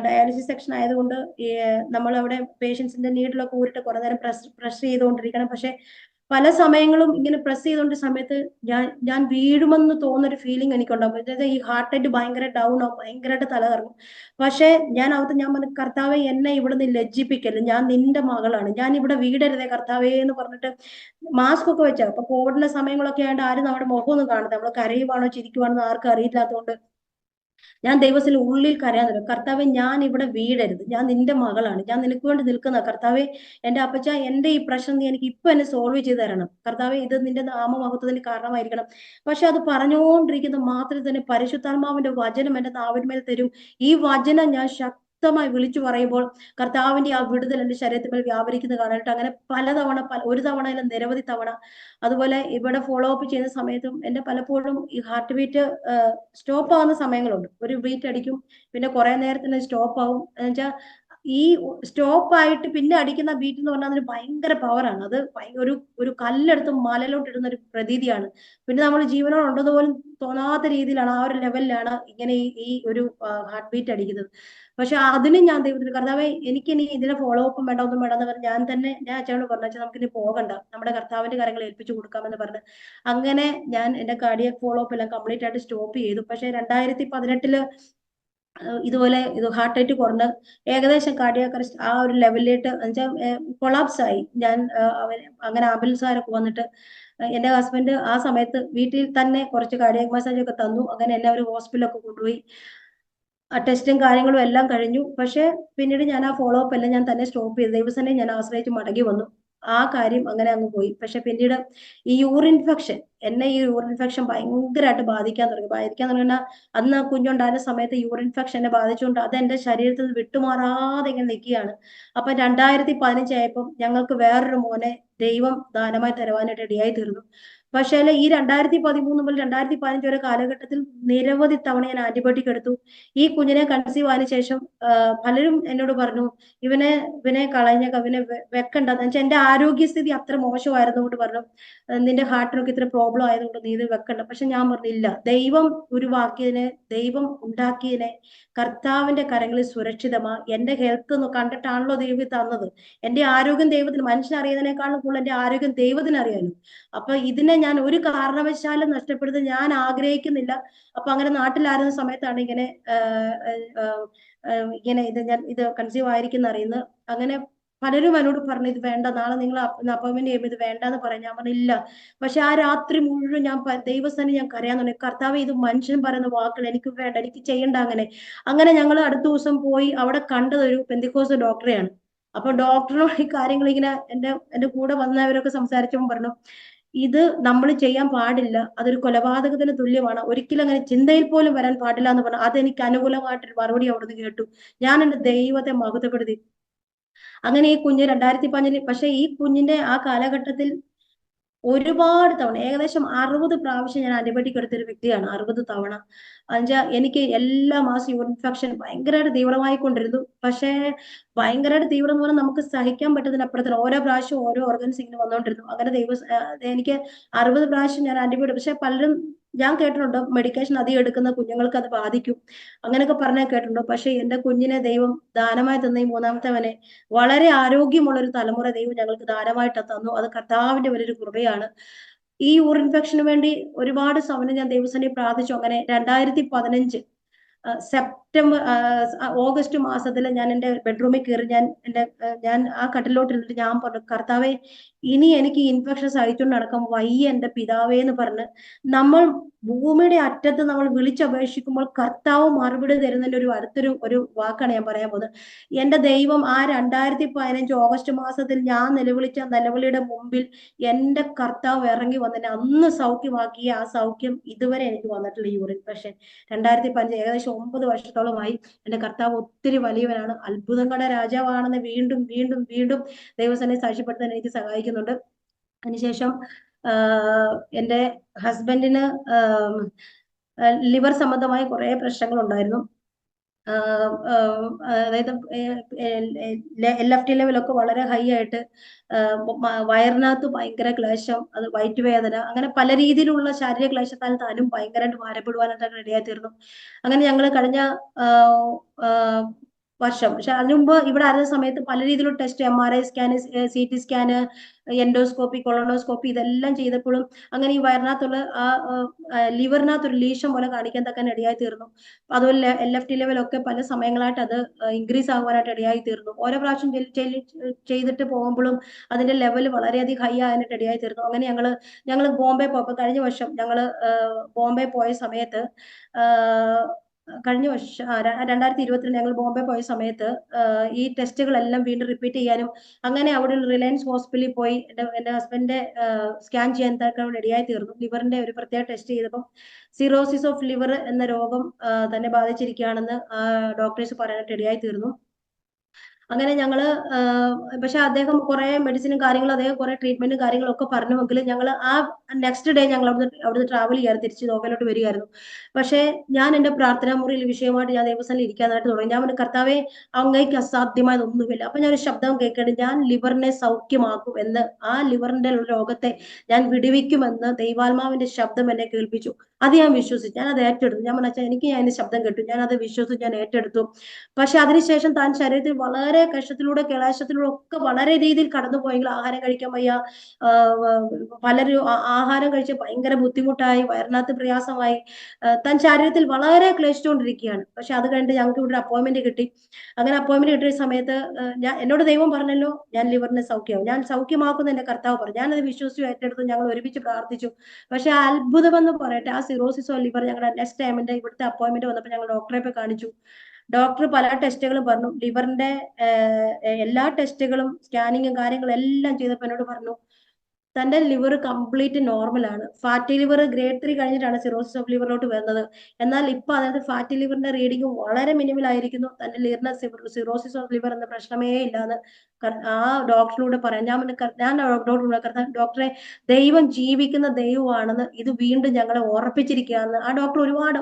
ഡയാലിസിസ് സെക്ഷൻ ആയതുകൊണ്ട് നമ്മളവിടെ പേഷ്യൻസിന്റെ നീഡിലൊക്കെ ഊരിട്ട് കുറെ നേരം പ്രസ് ചെയ്തുകൊണ്ടിരിക്കണം. പക്ഷെ പല സമയങ്ങളും ഇങ്ങനെ പ്രസ് ചെയ്തുകൊണ്ട് സമയത്ത് ഞാൻ വീഴുമെന്ന് തോന്നുന്നൊരു ഫീലിംഗ് എനിക്കുണ്ടാവും. അതായത് ഈ ഹാർട്ട് റേറ്റ് ഭയങ്കര ഡൗൺ ആവും, ഭയങ്കരമായിട്ട് തല കറങ്ങും. പക്ഷെ ഞാൻ പറഞ്ഞു, കർത്താവെ എന്നെ ഇവിടുന്ന് ലജ്ജിപ്പിക്കരുത്, ഞാൻ നിന്റെ മകളാണ്, ഞാൻ ഇവിടെ വീടരുതേ കർത്താവേ എന്ന് പറഞ്ഞിട്ട് മാസ്ക് ഒക്കെ വെച്ചാൽ. അപ്പൊ കോവിഡിന്റെ സമയങ്ങളൊക്കെ ആയതുകൊണ്ട് ആരും നമ്മുടെ മുഖമൊന്നും കാണുന്നത്, നമ്മൾ കരയുവാണോ ചിരിക്കുവാണോ ആർക്കും അറിയില്ലാത്തതുകൊണ്ട് ഞാൻ ദൈവത്തിൽ ഉള്ളിൽ കരയാൻ തുടങ്ങി. കർത്താവെ, ഞാൻ ഇവിടെ വീടരുത്, ഞാൻ നിന്റെ മകളാണ്, ഞാൻ നിനക്ക് വേണ്ടി നിൽക്കുന്ന കർത്താവെ, എന്റെ അപ്പച്ച, എന്റെ ഈ പ്രശ്നം നീ എനിക്ക് ഇപ്പൊ എന്നെ സോൾവ് ചെയ്ത് തരണം കർത്താവെ, ഇത് നിന്റെ നാമമഹത്വത്തിന് കാരണമായിരിക്കണം. പക്ഷെ അത് പറഞ്ഞുകൊണ്ടിരിക്കുന്ന മാത്രമേ തന്നെ പരിശുദ്ധാത്മാവിന്റെ വചനം എന്റെ നാവിന്മേൽ തരും. ഈ വചനം ഞാൻ ശക്തമായി വിളിച്ചു പറയുമ്പോൾ കർത്താവിന്റെ ആ വിടുതൽ എന്റെ ശരീരത്തിൽ വ്യാപരിക്കുന്നത് കാണാനായിട്ട് അങ്ങനെ പലതവണ, ഒരു തവണ അല്ല നിരവധി തവണ. അതുപോലെ ഇവിടെ ഫോളോ അപ്പ് ചെയ്യുന്ന സമയത്തും എന്റെ പലപ്പോഴും ഈ ഹാർട്ട് ബീറ്റ് സ്റ്റോപ്പ് ആവുന്ന സമയങ്ങളുണ്ട്. ഒരു ബീറ്റ് അടിക്കും, പിന്നെ കുറെ നേരത്തിന് സ്റ്റോപ്പ് ആവും. എന്നുവെച്ചാൽ ഈ സ്റ്റോപ്പ് ആയിട്ട് പിന്നെ അടിക്കുന്ന ബീറ്റ് എന്ന് പറഞ്ഞാൽ അതിന് ഭയങ്കര പവറാണ്. അത് ഒരു കല്ലെടുത്ത് മലയിലോട്ട് ഇടുന്ന ഒരു പ്രതീതിയാണ്. പിന്നെ നമ്മൾ ജീവനോട് ഉണ്ടെന്ന് പോലും തോന്നാത്ത രീതിയിലാണ്, ആ ഒരു ലെവലിലാണ് ഇങ്ങനെ ഈ ഒരു ഹാർട്ട് ബീറ്റ് അടിക്കുന്നത്. പക്ഷെ അതിനും ഞാൻ ദൈവത്തിന്, കർത്താവേ, എനിക്കിനി ഇതിനെ ഫോളോ അപ്പും വേണ്ട, ഒന്നും വേണ്ടെന്ന് പറഞ്ഞ് ഞാൻ അച്ഛനോട് പറഞ്ഞു, നമുക്കിനി പോകണ്ട, നമ്മുടെ കർത്താവിന്റെ കാര്യങ്ങൾ ഏൽപ്പിച്ചു കൊടുക്കാമെന്ന് പറഞ്ഞ് അങ്ങനെ ഞാൻ എന്റെ കാർഡിയാക് ഫോളോ അപ്പ് എല്ലാം കംപ്ലീറ്റ് ആയിട്ട് സ്റ്റോപ്പ് ചെയ്തു. പക്ഷെ 2018 ഇതുപോലെ ഹാർട്ട് റേറ്റ് കുറഞ്ഞ് ഏകദേശം കാർഡിയാക് അറസ്റ്റ് ആ ഒരു ലെവലിലേക്ക് കൊളാപ്സ് ആയി. ഞാൻ അങ്ങനെ ആംബുലൻസുകാരൊക്കെ വന്നിട്ട് എന്റെ ഹസ്ബൻഡ് ആ സമയത്ത് വീട്ടിൽ തന്നെ കുറച്ച് കാർഡിയാക് മസാജ് ഒക്കെ തന്നു. അങ്ങനെ എല്ലാവരും ഹോസ്പിറ്റലൊക്കെ കൊണ്ടുപോയി, ആ ടെസ്റ്റും കാര്യങ്ങളും എല്ലാം കഴിഞ്ഞു. പക്ഷെ പിന്നീട് ഞാൻ ആ ഫോളോ അപ്പ് എല്ലാം ഞാൻ തന്നെ സ്റ്റോപ്പ് ചെയ്തു, ദൈവസനെ ഞാൻ ആശ്രയിച്ച് മടങ്ങി വന്നു. ആ കാര്യം അങ്ങനെ അങ്ങ് പോയി. പക്ഷെ പിന്നീട് ഈ യൂറിൻ ഇൻഫെക്ഷൻ, എന്നെ ഈ യൂറിൻ ഇൻഫെക്ഷൻ ഭയങ്കരമായിട്ട് ബാധിക്കാൻ തുടങ്ങി. അന്ന് ആ കുഞ്ഞുണ്ടായിരുന്ന സമയത്ത് യൂറിൻ ഇൻഫെക്ഷൻ എന്നെ ബാധിച്ചുകൊണ്ട് അത് എന്റെ ശരീരത്തിൽ നിന്ന് വിട്ടുമാറാതെ ഇങ്ങനെ നിൽക്കുകയാണ്. അപ്പൊ 2015 ആയപ്പം ഞങ്ങൾക്ക് വേറൊരു മോനെ ദൈവം ദാനമായി തരുവാനായിട്ട് ഇടയായി തീർന്നു. പക്ഷേ ഈ 2013 മുതൽ 2015 വരെ കാലഘട്ടത്തിൽ നിരവധി തവണ ഞാൻ ആന്റിബയോട്ടിക് എടുത്തു. ഈ കുഞ്ഞിനെ കൺസീവ് ആയതിനു ശേഷം പലരും എന്നോട് പറഞ്ഞു, ഇവനെ ഇവനെ കളഞ്ഞേക്ക, ഇവനെ വെക്കണ്ടെന്ന് വെച്ചാൽ എന്റെ ആരോഗ്യസ്ഥിതി അത്ര മോശമായിരുന്നുകൊണ്ട് പറഞ്ഞു, നിന്റെ ഹാർട്ടിനൊക്കെ ഇത്ര പ്രോബ്ലം ആയതുകൊണ്ട് നീ ഇത് വെക്കണ്ട. പക്ഷെ ഞാൻ പറഞ്ഞില്ല, ദൈവം ഉരുവാക്കിയതിനെ, ദൈവം ഉണ്ടാക്കിയതിനെ കർത്താവിന്റെ കരങ്ങളിൽ സുരക്ഷിതമാ. എന്റെ ഹെൽത്ത് കണ്ടിട്ടാണല്ലോ ദൈവം തന്നത്. എന്റെ ആരോഗ്യം ദൈവത്തിന്, മനുഷ്യനെ അറിയുന്നതിനേക്കാളും കൂടുതൽ എന്റെ ആരോഗ്യം ദൈവത്തിന് അറിയാലോ. അപ്പൊ ഇതിനെ ഞാൻ ഒരു കാരണവശാലും നഷ്ടപ്പെടുത്താൻ ഞാൻ ആഗ്രഹിക്കുന്നില്ല. അപ്പൊ അങ്ങനെ നാട്ടിലായിരുന്ന സമയത്താണ് ഇങ്ങനെ ഇത് കൺസീവ് ആയിരിക്കുന്ന അറിയുന്നത്. അങ്ങനെ പലരും എന്നോട് പറഞ്ഞു, ഇത് വേണ്ട, നാളെ നിങ്ങൾ അപ്പോയിന്റ്മെന്റ് ചെയ്യുമ്പോൾ ഇത് വേണ്ടെന്ന് പറയാം. ഞാൻ പറഞ്ഞില്ല. പക്ഷെ ആ രാത്രി മുഴുവൻ ഞാൻ ദൈവസ്ഥാനം ഞാൻ കരയാൻ തുടങ്ങി. കർത്താവ്, ഇത് മനുഷ്യൻ പറയുന്ന വാക്കുകൾ എനിക്ക് വേണ്ട, എനിക്ക് ചെയ്യണ്ട. അങ്ങനെ ഞങ്ങൾ അടുത്ത ദിവസം പോയി അവിടെ കണ്ടത് ഒരു പെന്തിക്കോസ് ഡോക്ടറെയാണ്. അപ്പൊ ഡോക്ടറിനോട് ഈ കാര്യങ്ങൾ ഇങ്ങനെ എന്റെ കൂടെ വന്നവരൊക്കെ സംസാരിച്ചപ്പോൾ പറഞ്ഞു, ഇത് നമ്മൾ ചെയ്യാൻ പാടില്ല, അതൊരു കൊലപാതകത്തിന് തുല്യമാണ്, ഒരിക്കലും അങ്ങനെ ചിന്തയിൽ പോലും വരാൻ പാടില്ല എന്ന് പറഞ്ഞു. അതെനിക്ക് അനുകൂലമായിട്ടൊരു മറുപടി അവിടുന്ന് കേട്ടു. ഞാൻ എന്റെ ദൈവത്തെ മഹത്വപ്പെടുത്തി. അങ്ങനെ ഈ കുഞ്ഞ് 2015, പക്ഷെ ഈ കുഞ്ഞിന്റെ ആ കാലഘട്ടത്തിൽ ഒരുപാട് തവണ, ഏകദേശം 60 പ്രാവശ്യം ഞാൻ ആന്റിബയോട്ടിക് എടുത്തൊരു വ്യക്തിയാണ്. 60 തവണ. എന്നുവെച്ചാൽ എനിക്ക് എല്ലാ മാസം യൂറിൻ ഇൻഫെക്ഷൻ ഭയങ്കരമായിട്ട് തീവ്രമായി കൊണ്ടിരുന്നു. പക്ഷേ ഭയങ്കരമായിട്ട് തീവ്രം എന്ന് പറഞ്ഞാൽ നമുക്ക് സഹിക്കാൻ പറ്റുന്നതിനപ്പുറത്തിൽ ഓരോ പ്രാവശ്യം ഓരോ ഓർഗൻസ് ഇങ്ങനെ വന്നുകൊണ്ടിരുന്നു. അങ്ങനെ എനിക്ക് 60 പ്രാവശ്യം ഞാൻ ആന്റിബയോട്ടിക്, പക്ഷെ പലരും ഞാൻ കേട്ടിട്ടുണ്ട് മെഡിക്കേഷൻ അധികം എടുക്കുന്ന കുഞ്ഞുങ്ങൾക്ക് അത് ബാധിക്കും, അങ്ങനെയൊക്കെ പറഞ്ഞാൽ കേട്ടിട്ടുണ്ട്. പക്ഷെ എന്റെ കുഞ്ഞിനെ ദൈവം ദാനമായി തന്ന ഈ മൂന്നാമത്തെവനെ വളരെ ആരോഗ്യമുള്ള ഒരു തലമുറ ദൈവം ഞങ്ങൾക്ക് ദാനമായിട്ട് തന്നു. അത് കർത്താവിന്റെ വലിയൊരു കൃപയാണ്. ഈ യൂറിൻ ഇൻഫെക്ഷന് വേണ്ടി ഒരുപാട് സമയം ഞാൻ ദൈവസന്നിധിയിൽ പ്രാർത്ഥിച്ചു. അങ്ങനെ 2015 സെപ്റ്റംബർ ഓഗസ്റ്റ് മാസത്തിൽ ഞാൻ എന്റെ ബെഡ്റൂമിൽ കയറി, ഞാൻ ആ കട്ടിലോട്ട് ഇരുന്നിട്ട് ഞാൻ പറഞ്ഞു, കർത്താവെ, ഇനി എനിക്ക് ഇൻഫെക്ഷൻ സഹിച്ചുകൊണ്ട് നടക്കാൻ വയ്യ എന്റെ പിതാവേ എന്ന് പറഞ്ഞ്, നമ്മൾ ഭൂമിയുടെ അറ്റത്ത് നമ്മൾ വിളിച്ചപേക്ഷിക്കുമ്പോൾ കർത്താവ് മറുപടി തരുന്നതിന്റെ ഒരു വാക്കാണ് ഞാൻ പറയാൻ പോകുന്നത്. എന്റെ ദൈവം ആ 2015 ഓഗസ്റ്റ് മാസത്തിൽ ഞാൻ നിലവിളിച്ച നിലവിളിയുടെ മുമ്പിൽ എന്റെ കർത്താവ് ഇറങ്ങി വന്നെ അന്ന് സൗഖ്യമാക്കിയ ആ സൗഖ്യം ഇതുവരെ എനിക്ക് വന്നിട്ടില്ല. യൂറിൻ ഇൻഫെക്ഷൻ 2015 ഏകദേശം 9 വർഷത്തോളമായി. എന്റെ കർത്താവ് ഒത്തിരി വലിയവനാണ്, അത്ഭുതങ്ങളുടെ രാജാവാണെന്ന് വീണ്ടും വീണ്ടും വീണ്ടും ദൈവസനെ സാക്ഷ്യപ്പെടുത്താൻ എനിക്ക് സഹായിക്കുന്നുണ്ട്. അതിനുശേഷം എന്റെ ഹസ്ബൻഡിന് ലിവർ സംബന്ധമായ കുറെ പ്രശ്നങ്ങൾ ഉണ്ടായിരുന്നു. അതായത് LFT ലെവലൊക്കെ വളരെ ഹൈ ആയിട്ട്, വയറിനകത്ത് ഭയങ്കര ക്ലേശം, അത് വയറ്റുവേദന, അങ്ങനെ പല രീതിയിലുള്ള ശാരീരിക ക്ലേശത്താൽ താനും ഭയങ്കരമായിട്ട് ഭാരപ്പെടുവാനായിട്ട് ഇടയായി തീർന്നു. അങ്ങനെ ഞങ്ങൾ കഴിഞ്ഞ വർഷം, പക്ഷെ അതിനു മുമ്പ് ഇവിടെ ആയിരുന്ന സമയത്ത് പല രീതിയിലുള്ള test, MRI scan, CT scan, endoscopy, colonoscopy, ഇതെല്ലാം ചെയ്തപ്പോഴും അങ്ങനെ ഈ വയറിനകത്തുള്ള ലിവറിനകത്തൊരു ലീഷൻ പോലെ കാണിക്കാൻ തക്കാൻ ഇടയായി തീർന്നു. അതുപോലെ LFT ലെവലൊക്കെ പല സമയങ്ങളായിട്ട് അത് ഇൻക്രീസ് ആകുവാനായിട്ട് ഇടയായി തീർന്നു. ഓരോ പ്രാവശ്യം ചെയ്തിട്ട് പോകുമ്പോഴും അതിന്റെ ലെവൽ വളരെയധികം ഹൈ ആകാനായിട്ട് ഇടയായി തീർന്നു. അങ്ങനെ ഞങ്ങള് ബോംബെ പോയപ്പോൾ, കഴിഞ്ഞ വർഷം ഞങ്ങള് ബോംബെ പോയ സമയത്ത്, കഴിഞ്ഞ വർഷം 2022 ഞങ്ങൾ ബോംബെ പോയ സമയത്ത് ഈ ടെസ്റ്റുകളെല്ലാം വീണ്ടും റിപ്പീറ്റ് ചെയ്യാനും, അങ്ങനെ അവിടെ റിലയൻസ് ഹോസ്പിറ്റലിൽ പോയി എന്റെ ഹസ്ബൻഡിന്റെ സ്കാൻ ചെയ്യാൻ ഇടയായി തീർന്നു. ലിവറിന്റെ ഒരു പ്രത്യേക ടെസ്റ്റ് ചെയ്തപ്പോൾ സിറോസിസ് ഓഫ് ലിവർ എന്ന രോഗം തന്നെ ബാധിച്ചിരിക്കുകയാണെന്ന് ഡോക്ടേഴ്സ് പറയാനായിട്ട് ഇടയായി തീർന്നു. അങ്ങനെ ഞങ്ങള് പക്ഷെ അദ്ദേഹം കുറെ മെഡിസിനും കാര്യങ്ങളും, അദ്ദേഹം കുറെ ട്രീറ്റ്മെന്റും കാര്യങ്ങളും ഒക്കെ പറഞ്ഞുവെങ്കിലും ഞങ്ങൾ ആ നെക്സ്റ്റ് ഡേ ഞങ്ങൾ അവിടുന്ന് ട്രാവൽ ചെയ്യാറ് തിരിച്ച് നോക്കലോട്ട് വരികയായിരുന്നു. പക്ഷെ ഞാൻ എന്റെ പ്രാർത്ഥനാ മുറിയിൽ വിഷയമായിട്ട് ഞാൻ ദൈവസ്ഥനിൽ ഇരിക്കാനായിട്ട് തുടങ്ങി. ഞാൻ പറഞ്ഞു, കർത്താവെ, അങ്ങേക്ക് അസാധ്യമായതൊന്നുമില്ല. അപ്പൊ ഞാൻ ഒരു ശബ്ദം കേൾക്കേണ്ടത്, ഞാൻ ലിവറിനെ സൗഖ്യമാക്കും എന്ന്, ആ ലിവറിന്റെ രോഗത്തെ ഞാൻ വിടുവിക്കുമെന്ന് ദൈവാത്മാവിന്റെ ശബ്ദം എന്നെ കേൾപ്പിച്ചു. അത് ഞാൻ വിശ്വസിച്ചു, ഞാൻ അത് ഏറ്റെടുത്തു. ഞാൻ പറഞ്ഞാൽ എനിക്ക് ഞാൻ അതിന്റെ ശബ്ദം കേട്ടു, ഞാൻ അത് വിശ്വസിച്ചു, ഞാൻ ഏറ്റെടുത്തു. പക്ഷെ അതിനുശേഷം താൻ ശരീരത്തിൽ വളരെ കഷ്ടത്തിലൂടെ ക്ലേശത്തിലൂടെ ഒക്കെ വളരെ രീതിയിൽ കടന്നുപോയെങ്കിൽ ആഹാരം കഴിക്കാൻ വയ്യ, പലരും ആഹാരം കഴിച്ച് ഭയങ്കര ബുദ്ധിമുട്ടായി, വയറിനകത്ത് പ്രയാസമായി, താൻ ശരീരത്തിൽ വളരെ ക്ലേശിച്ചുകൊണ്ടിരിക്കുകയാണ്. പക്ഷെ അത് കഴിഞ്ഞിട്ട് ഞങ്ങൾക്ക് ഇവിടെ അപ്പോയിന്റ്മെന്റ് കിട്ടി. അങ്ങനെ അപ്പോയിന്റ്മെന്റ് കിട്ടിയ സമയത്ത് എന്നോട് ദൈവം പറഞ്ഞല്ലോ, ഞാൻ ലിവറിനെ സൗഖ്യമാവും, ഞാൻ സൗഖ്യമാക്കുന്ന എന്റെ കർത്താവ് പറഞ്ഞു. ഞാനത് വിശ്വസിച്ചു, ഏറ്റെടുത്തു. ഞങ്ങൾ ഒരുമിച്ച് പ്രാർത്ഥിച്ചു. പക്ഷെ അത്ഭുതമെന്ന് പറയട്ടെ, ആ സിറോസിസോ ലിവർ ഞങ്ങളുടെ നെക്സ്റ്റ് ടൈമിന്റെ ഇവിടുത്തെ അപ്പോയിന്റ്മെന്റ് വന്നപ്പോൾ ഞങ്ങൾ ഡോക്ടറെ പോയി കാണിച്ചു. ഡോക്ടർ പല ടെസ്റ്റുകളും പറഞ്ഞു. ലിവറിന്റെ എല്ലാ ടെസ്റ്റുകളും സ്കാനിങ്ങും കാര്യങ്ങളും എല്ലാം ചെയ്തപ്പോൾ എന്നോട് പറഞ്ഞു തന്റെ ലിവർ കംപ്ലീറ്റ് നോർമൽ ആണ്. ഫാറ്റി ലിവർ ഗ്രേഡ് 3 കഴിഞ്ഞിട്ടാണ് സിറോസിസ് ഓഫ് ലിവറിലോട്ട് വരുന്നത്. എന്നാൽ ഇപ്പൊ അതായത് ഫാറ്റി ലിവറിന്റെ റീഡിംഗ് വളരെ മിനിമൽ ആയിരിക്കുന്നു. തന്റെ ലിവറിന് സിറോസിസ് ഓഫ് ലിവർ എന്ന പ്രശ്നമേ ഇല്ലാന്ന് ആ ഡോക്ടറിലൂടെ പറയാം. ഞാൻ ഡോക്ടറിലൂടെ ഡോക്ടറെ ദൈവം ജീവിക്കുന്ന ദൈവമാണെന്ന് ഇത് വീണ്ടും ഞങ്ങളെ ഓർപ്പിച്ചിരിക്കുകയാണെന്ന് ആ ഡോക്ടർ ഒരുപാട്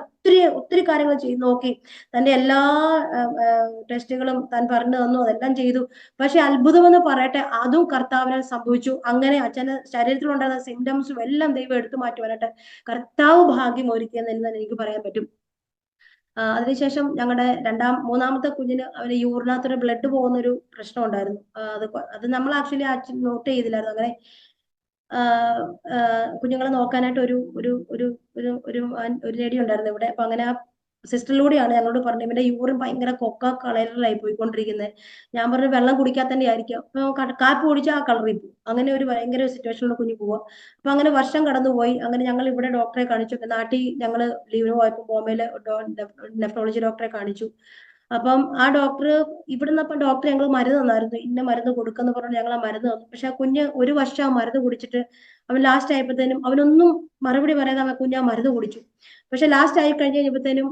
ഒത്തിരി കാര്യങ്ങൾ ചെയ്തു നോക്കി. തന്റെ എല്ലാ ടെസ്റ്റുകളും താൻ പറഞ്ഞു തന്നു, അതെല്ലാം ചെയ്തു. പക്ഷെ അത്ഭുതമെന്ന് പറയട്ടെ, അതും കർത്താവിനാൽ സംഭവിച്ചു. അങ്ങനെ അച്ഛന് ശരീരത്തിലുണ്ടായിരുന്ന സിംറ്റംസും എല്ലാം ദൈവം എടുത്തു മാറ്റുവാനായിട്ട് കർത്താവ് ഭാഗ്യം ഒരുക്കിയെന്ന് എനിക്ക് പറയാൻ പറ്റും. അതിനുശേഷം ഞങ്ങളുടെ മൂന്നാമത്തെ കുഞ്ഞിന് അവന് യൂറിനകത്തൊരു ബ്ലഡ് പോകുന്ന ഒരു പ്രശ്നം ഉണ്ടായിരുന്നു. അത് നമ്മൾ ആക്ച്വലി നോട്ട് ചെയ്തില്ലായിരുന്നു. അങ്ങനെ കുഞ്ഞുങ്ങളെ നോക്കാനായിട്ട് ഒരു ഒരു ഒരു ഒരു ഒരു ലേഡി ഉണ്ടായിരുന്നു ഇവിടെ. അപ്പൊ അങ്ങനെ ആ സിസ്റ്ററിലൂടെയാണ് ഞങ്ങളോട് പറഞ്ഞത് ഇവന്റെ യൂറിൻ ഭയങ്കര കൊക്ക കളറിലായി പോയിക്കൊണ്ടിരിക്കുന്നത്. ഞാൻ പറഞ്ഞു വെള്ളം കുടിക്കാത്തന്നെ ആയിരിക്കും. അപ്പൊ കാപ്പി കുടിച്ചാൽ ആ കളറിൽ പോകും. അങ്ങനെ ഒരു ഭയങ്കര സിറ്റുവേഷനിൽ കുഞ്ഞു പോവാ. അപ്പൊ അങ്ങനെ വർഷം കടന്നുപോയി. അങ്ങനെ ഞങ്ങൾ ഇവിടെ ഡോക്ടറെ കാണിച്ചു. നാട്ടിൽ ഞങ്ങൾ ലീവിന് പോയപ്പോൾ ബോംബെയില് നെഫ്രോളജി ഡോക്ടറെ കാണിച്ചു. അപ്പം ആ ഡോക്ടർ ഇവിടുന്ന് അപ്പം ഡോക്ടർ ഞങ്ങൾ മരുന്ന് തന്നായിരുന്നു. ഇന്ന മരുന്ന് കൊടുക്കുന്ന പറഞ്ഞു ഞങ്ങൾ ആ മരുന്ന് തന്നു. പക്ഷെ ആ കുഞ്ഞ് ഒരു വർഷം ആ മരുന്ന് കുടിച്ചിട്ട് അവൻ ലാസ്റ്റ് ആയപ്പോഴത്തേനും അവനൊന്നും മറുപടി പറയാതെ അവൻ കുഞ്ഞ് ആ മരുന്ന് കുടിച്ചു. പക്ഷെ ലാസ്റ്റ് ആയി കഴിഞ്ഞപ്പോഴത്തേനും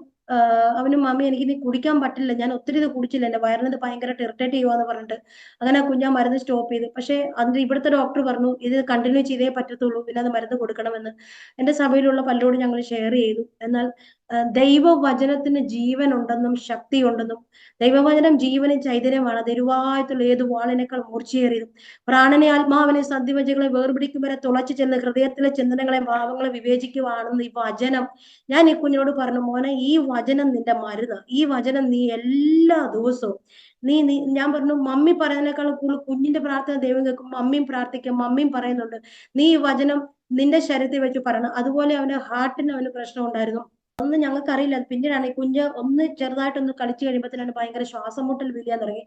അവനും മമ്മി എനിക്ക് ഇനി കുടിക്കാൻ പറ്റില്ല, ഞാൻ ഒത്തിരി ഇത് കുടിച്ചില്ല, എന്റെ വയറിന് ഭയങ്കരമായിട്ട് ഇറിറ്റേറ്റ് ചെയ്യുവാന്ന് പറഞ്ഞിട്ട് അങ്ങനെ കുഞ്ഞാ മരുന്ന് സ്റ്റോപ്പ് ചെയ്തു. പക്ഷെ അതിന്റെ ഇവിടുത്തെ ഡോക്ടർ പറഞ്ഞു ഇത് കണ്ടിന്യൂ ചെയ്തേ പറ്റത്തുള്ളൂ, പിന്നെ അത് മരുന്ന് കൊടുക്കണമെന്ന്. എന്റെ സഭയിലുള്ള പലരോടും ഞങ്ങൾ ഷെയർ ചെയ്തു. എന്നാൽ ദൈവവചനത്തിന് ജീവൻ ഉണ്ടെന്നും ശക്തി ഉണ്ടെന്നും ദൈവവചനം ജീവനും ചൈതന്യമാണ്, തെരുവായത്തുള്ള ഏത് വാളിനേക്കാൾ മൂർച്ചയേറിയതും പ്രാണനെ ആത്മാവിനെ സന്ധിവചകളെ വേർപിടിക്കും വരെ തുളച്ചു ചെന്ന് ഹൃദയത്തിലെ ചിന്തനങ്ങളെ ഭാവങ്ങളെ വിവേചിക്കുവാണെന്ന് ഈ വചനം. ഞാൻ ഈ കുഞ്ഞിനോട് പറഞ്ഞു മോനെ ഈ വചനം നിന്റെ മരുന്ന്, ഈ വചനം നീ എല്ലാ ദിവസവും നീ ഞാൻ പറഞ്ഞു മമ്മി പറയുന്നതിനേക്കാളും കൂടുതൽ കുഞ്ഞിന്റെ പ്രാർത്ഥന ദൈവം കേൾക്കും. മമ്മിയും പ്രാർത്ഥിക്കും, മമ്മിയും പറയുന്നുണ്ട് നീ ഈ വചനം നിന്റെ ശരീരത്തിൽ വെച്ച് പറയണം. അതുപോലെ അവന്റെ ഹാർട്ടിന് അവന് പ്രശ്നം ഉണ്ടായിരുന്നു. ഒന്നും ഞങ്ങൾക്ക് അറിയില്ല. പിന്നീടാണ് ഈ കുഞ്ഞ് ഒന്ന് ചെറുതായിട്ടൊന്ന് കളിച്ചു കഴിയുമ്പോഴത്തേനാണ് ഭയങ്കര ശ്വാസം മുട്ടൽ വീഴാൻ തുടങ്ങി.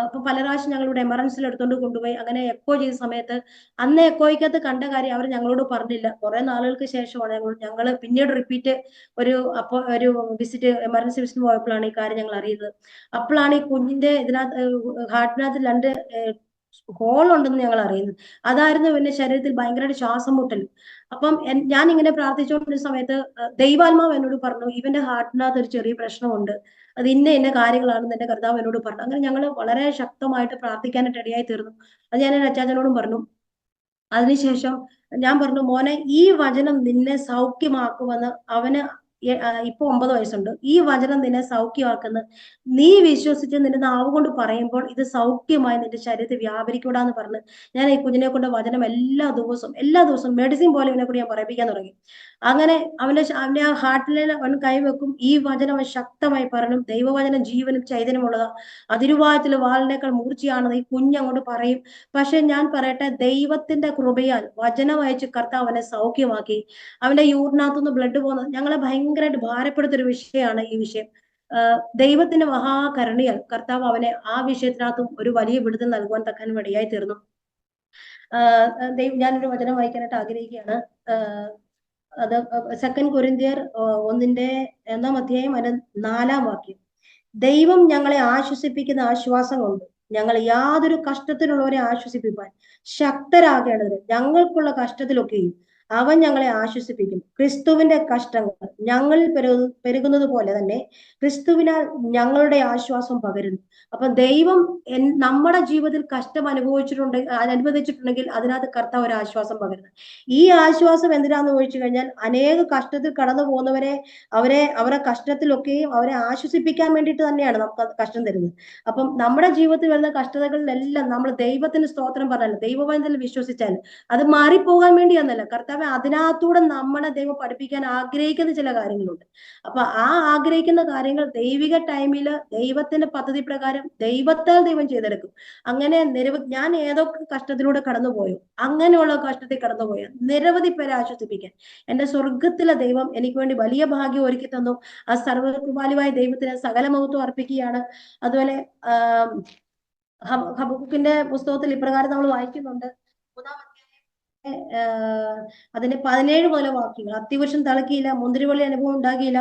അപ്പൊ പല പ്രാവശ്യം ഞങ്ങളിവിടെ എമർജൻസിയിൽ എടുത്തോണ്ട് കൊണ്ടുപോയി. അങ്ങനെ എക്കോ ചെയ്ത സമയത്ത് അന്ന് എക്കോയ്ക്കകത്ത് കണ്ട കാര്യം അവർ ഞങ്ങളോട് പറഞ്ഞില്ല. കുറെ നാളുകൾക്ക് ശേഷമാണ് ഞങ്ങൾ പിന്നീട് റിപ്പീറ്റ് ഒരു എമർജൻസി വിസിറ്റ് പോയപ്പോഴാണ് ഈ കാര്യം ഞങ്ങൾ അറിയുന്നത്. അപ്പോഴാണ് ഈ കുഞ്ഞിന്റെ ഹാർട്ടിനകത്ത് 2 ഹോൾ ഉണ്ടെന്ന് ഞങ്ങൾ അറിയുന്നത്. അതായിരുന്നു പിന്നെ ശരീരത്തിൽ ഭയങ്കരമായിട്ട് ശ്വാസം മുട്ടൽ. അപ്പം ഞാൻ ഇങ്ങനെ പ്രാർത്ഥിച്ചുകൊണ്ടിരുന്ന സമയത്ത് ദൈവാത്മാവ് എന്നോട് പറഞ്ഞു ഇവന്റെ ഹാർട്ടിനകത്ത് ഒരു ചെറിയ പ്രശ്നമുണ്ട്, അത് ഇന്ന കാര്യങ്ങളാണെന്ന് എന്റെ കർത്താവ് എന്നോട് പറഞ്ഞു. അങ്ങനെ ഞങ്ങൾ വളരെ ശക്തമായിട്ട് പ്രാർത്ഥിക്കാനായിട്ട് ഇടയായി തീർന്നു. അത് ഞാൻ എന്റെ അച്ചാച്ചനോടും പറഞ്ഞു. അതിനുശേഷം ഞാൻ പറഞ്ഞു മോനെ ഈ വചനം നിന്നെ സൗഖ്യമാക്കുമെന്ന്. അവന് ഇപ്പൊ 9 വയസ്സുണ്ട്. ഈ വചനം നിന്നെ സൗഖ്യമാക്കുന്ന നീ വിശ്വസിച്ച് നിന്റെ നാവ് കൊണ്ട് പറയുമ്പോൾ ഇത് സൗഖ്യമായി നിന്റെ ശരീരത്തിൽ വ്യാപരിക്കൂടാന്ന് പറഞ്ഞ് ഞാൻ ഈ കുഞ്ഞിനെ കൊണ്ട് വചനം എല്ലാ ദിവസവും മെഡിസിൻ പോലെ ഇവനെ കൂടി ഞാൻ പറയിപ്പിക്കാൻ തുടങ്ങി. അങ്ങനെ അവന്റെ ആ ഹാർട്ടിലെ അവൻ കൈവെക്കും. ഈ വചനം അവൻ ശക്തമായി പറഞ്ഞു. ദൈവവചനം ജീവനും ചൈതന്യമുള്ളതാ, അതിരുവായത്തില് വാളിനേക്കാൾ മൂർച്ചയാണെന്ന് ഈ കുഞ്ഞങ്ങോട്ട് പറയും. പക്ഷെ ഞാൻ പറയട്ടെ, ദൈവത്തിന്റെ കൃപയാൽ വചനം അയച്ച് കർത്താവ് അവനെ സൗഖ്യമാക്കി. അവന്റെ യൂറിനകത്തുനിന്ന് ബ്ലഡ് പോകുന്നത് ഞങ്ങളെ ഭയങ്കരമായിട്ട് ഭാരപ്പെടുത്തൊരു വിഷയമാണ് ഈ വിഷയം. ദൈവത്തിന്റെ മഹാകരുണയാൽ കർത്താവ് അവനെ ആ വിഷയത്തിനകത്തും ഒരു വലിയ വിടുതൽ നൽകുവാൻ തക്കാൻ ഇടയായി തീർന്നു. ഞാനൊരു വചനം വായിക്കാനായിട്ട് ആഗ്രഹിക്കുകയാണ്. അത് 2 കൊരിന്ത്യർ 1:1 അധ്യായം 4 വാക്യം. ദൈവം ഞങ്ങളെ ആശ്വസിപ്പിക്കുന്ന ആശ്വാസം കൊണ്ട് ഞങ്ങൾ യാതൊരു കഷ്ടത്തിലുള്ളവരെ ആശ്വസിപ്പിക്കാൻ ശക്തരാകേണ്ടതിന് ഞങ്ങൾക്കുള്ള കഷ്ടത്തിലൊക്കെയും അവൻ ഞങ്ങളെ ആശ്വസിപ്പിക്കും. ക്രിസ്തുവിന്റെ കഷ്ടങ്ങൾ ഞങ്ങളിൽ പെരുകുന്നത് പോലെ തന്നെ ക്രിസ്തുവിനാൽ ഞങ്ങളുടെ ആശ്വാസം പകരുന്നു. അപ്പൊ ദൈവം നമ്മുടെ ജീവിതത്തിൽ കഷ്ടം അനുഭവിച്ചിട്ടുണ്ടെങ്കിൽ അതിനകത്ത് കർത്താവ് ഒരു ആശ്വാസം പകരുന്നു. ഈ ആശ്വാസം എന്തിനാന്ന് ചോദിച്ചു കഴിഞ്ഞാൽ അനേക കഷ്ടത്തിൽ കടന്നു പോകുന്നവരെ അവരെ കഷ്ടത്തിലൊക്കെയും അവരെ ആശ്വസിപ്പിക്കാൻ വേണ്ടിയിട്ട് തന്നെയാണ് നമുക്ക് കഷ്ടം തരുന്നത്. അപ്പം നമ്മുടെ ജീവിതത്തിൽ വരുന്ന കഷ്ടതകളിലെല്ലാം നമ്മൾ ദൈവത്തിന് സ്തോത്രം പറഞ്ഞാൽ ദൈവവചനത്തിൽ വിശ്വസിച്ചാൽ അത് മാറിപ്പോകാൻ വേണ്ടിയൊന്നല്ല, കർത്താവ് അതിനകത്തൂടെ നമ്മളെ ദൈവം പഠിപ്പിക്കാൻ ആഗ്രഹിക്കുന്ന ചില കാര്യങ്ങളുണ്ട്. അപ്പൊ ആ ആഗ്രഹിക്കുന്ന കാര്യങ്ങൾ ദൈവിക ടൈമില് ദൈവത്തിന്റെ പദ്ധതി പ്രകാരം ദൈവത്താൽ ദൈവം ചെയ്തെടുക്കും. അങ്ങനെ ഞാൻ ഏതൊക്കെ കഷ്ടത്തിലൂടെ കടന്നുപോയോ അങ്ങനെയുള്ള കഷ്ടത്തിൽ കടന്നുപോയ നിരവധി പേരെ ആശ്വസിപ്പിക്കാൻ എന്റെ സ്വർഗത്തിലെ ദൈവം എനിക്ക് വേണ്ടി വലിയ ഭാഗ്യം ഒരുക്കി തന്നു. ആ സർവ്വകൃപാലുവായ ദൈവത്തിന് സകല മഹത്വം അർപ്പിക്കുകയാണ്. അതുപോലെ ഹബക്കൂക്കിന്റെ പുസ്തകത്തിൽ ഇപ്രകാരം നമ്മൾ വായിക്കുന്നുണ്ട്. 3-ാം അധ്യായം അതിന്റെ 17 മുതൽ വാക്യങ്ങൾ. അത്തിവൃക്ഷം തളിക്കയില്ല, മുന്തിരിവള്ളി അനുഭവം ഉണ്ടാകിയില്ല,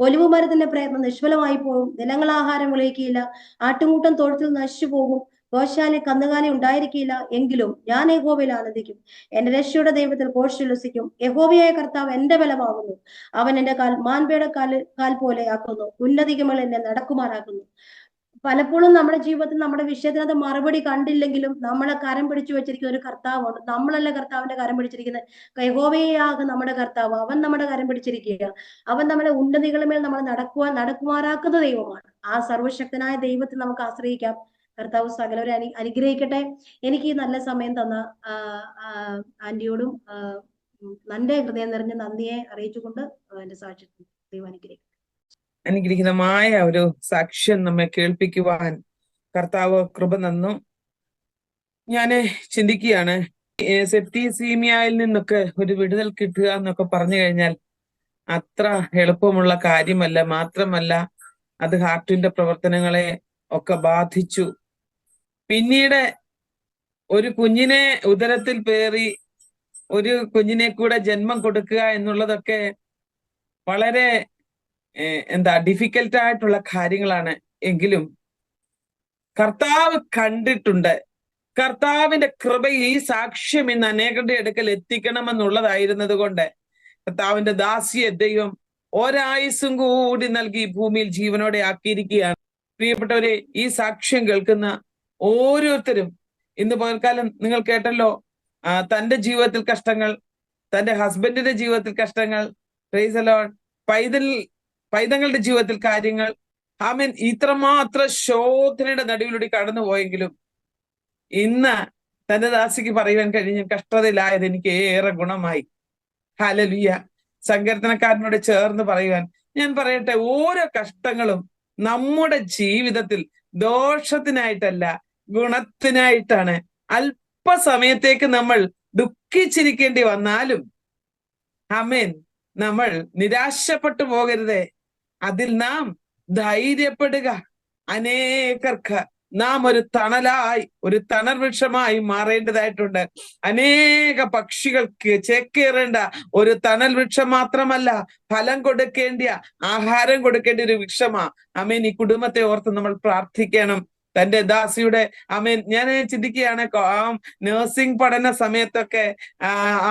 ഒലിവ് മരത്തിന്റെ പ്രയത്നം നിഷ്ഫലമായി പോകും, ജനങ്ങൾ ആഹാരം വിളയിക്കുകയില്ല, ആട്ടുകൂട്ടം തൊഴുത്തിൽ നശിച്ചു പോകും, ഗോശാല കന്നുകാലി ഉണ്ടായിരിക്കില്ല. എങ്കിലും ഞാൻ യഹോവയിൽ ആനന്ദിക്കും, എന്റെ രക്ഷയുടെ ദൈവത്തിൽ ഘോഷിച്ചുല്ലസിക്കും. യഹോവയായ കർത്താവ് എന്റെ ബലമാകുന്നു, അവൻ എന്റെ മാൻപേടെ കാൽ പോലെ ആക്കുന്നു, ഉന്നതികമേൽ എന്നെ നടക്കുമാറാക്കുന്നു. പലപ്പോഴും നമ്മുടെ ജീവിതത്തിൽ നമ്മുടെ വിഷയത്തിനകത്ത് മറുപടി കണ്ടില്ലെങ്കിലും നമ്മളെ കരം പിടിച്ചു വെച്ചിരിക്കുന്ന ഒരു കർത്താവുണ്ട്. നമ്മളല്ല കർത്താവിന്റെ കരം പിടിച്ചിരിക്കുന്നത്, യഹോവയാകും നമ്മുടെ കർത്താവ്. അവൻ നമ്മുടെ കരം പിടിച്ചിരിക്കുക. അവൻ നമ്മുടെ ഉന്നതികളുമേൽ നമ്മൾ നടക്കുമാറാക്കുന്ന ദൈവമാണ്. ആ സർവശക്തനായ ദൈവത്തെ നമുക്ക് ആശ്രയിക്കാം. കർത്താവ് സകലവരെ അനുഗ്രഹിക്കട്ടെ. എനിക്ക് ഈ നല്ല സമയം തന്ന ആന്റിയോടും നന്റെ ഹൃദയം നിറഞ്ഞ നന്ദിയെ അറിയിച്ചുകൊണ്ട് എന്റെ സാക്ഷ്യത്തിൽ ദൈവം അനുഗ്രഹിക്കും. അനുഗ്രഹീതമായ ഒരു സാക്ഷ്യം നമ്മെ കേൾപ്പിക്കുവാൻ കർത്താവ് കൃപ തന്നു. ഞാന് ചിന്തിക്കുകയാണ്, സെപ്റ്റിസീമിയയിൽ നിന്നൊക്കെ ഒരു വിടുതൽ കിട്ടുക എന്നൊക്കെ പറഞ്ഞു കഴിഞ്ഞാൽ അത്ര എളുപ്പമുള്ള കാര്യമല്ല. മാത്രമല്ല, അത് ഹാർട്ടിന്റെ പ്രവർത്തനങ്ങളെ ഒക്കെ ബാധിച്ചു. പിന്നീട് ഒരു കുഞ്ഞിനെ ഉദരത്തിൽ പേറി ഒരു കുഞ്ഞിനെ കൂടെ ജന്മം കൊടുക്കുക എന്നുള്ളതൊക്കെ വളരെ ഡിഫിക്കൽട്ടായിട്ടുള്ള കാര്യങ്ങളാണ്. എങ്കിലും കർത്താവ് കണ്ടിട്ടുണ്ട്. കർത്താവിന്റെ കൃപയിൽ ഈ സാക്ഷ്യം ഇന്ന് അനേകരുടെ അടുക്കൽ എത്തിക്കണമെന്നുള്ളതായിരുന്നത് കൊണ്ട് കർത്താവിന്റെ ദാസിയെ ദൈവം ഒരായുസ്സും കൂടി നൽകി ഭൂമിയിൽ ജീവനോടെ ആക്കിയിരിക്കുകയാണ്. പ്രിയപ്പെട്ടവരെ, ഈ സാക്ഷ്യം കേൾക്കുന്ന ഓരോരുത്തരും ഇന്ന് പകൽക്കാലം നിങ്ങൾ കേട്ടല്ലോ, തന്റെ ജീവിതത്തിൽ കഷ്ടങ്ങൾ, തന്റെ ഹസ്ബൻഡിന്റെ ജീവിതത്തിൽ കഷ്ടങ്ങൾ, പ്രൈസ് ദി ലോർഡ്, പൈതങ്ങളുടെ ജീവിതത്തിൽ കാര്യങ്ങൾ, ആമേൻ, ഇത്രമാത്രം ശോധനയുടെ നടുവിലൂടെ കടന്നുപോയെങ്കിലും ഇന്ന് തന്റെ ദാസിക്ക് പറയുവാൻ കഴിഞ്ഞ കഷ്ടതയിലായത് എനിക്ക് ഏറെ ഗുണമായി. ഹല്ലേലൂയ. സങ്കീർത്തനക്കാരനോട് ചേർന്ന് പറയുവാൻ ഞാൻ പറയട്ടെ, ഓരോ കഷ്ടങ്ങളും നമ്മുടെ ജീവിതത്തിൽ ദോഷത്തിനായിട്ടല്ല, ഗുണത്തിനായിട്ടാണ്. അല്പസമയത്തേക്ക് നമ്മൾ ദുഃഖിച്ചിരിക്കേണ്ടി വന്നാലും ആമേൻ, നമ്മൾ നിരാശപ്പെട്ടു പോകരുതേ. അതിൽ നാം ധൈര്യപ്പെടുക. അനേകർക്ക് നാം ഒരു തണലായി, ഒരു തണൽവൃക്ഷമായി മാറേണ്ടതായിട്ടുണ്ട്. അനേക പക്ഷികൾക്ക് ചേക്കേറേണ്ട ഒരു തണൽ വൃക്ഷം മാത്രമല്ല, ഫലം കൊടുക്കേണ്ട, ആഹാരം കൊടുക്കേണ്ട ഒരു വൃക്ഷമാ. ആമേൻ, ഈ കുടുംബത്തെ ഓർത്ത് നമ്മൾ പ്രാർത്ഥിക്കണം. തന്റെ ദാസിയുടെ ആമേൻ, ഞാൻ ചിന്തിക്കുകയാണ്, നഴ്സിംഗ് പഠന സമയത്തൊക്കെ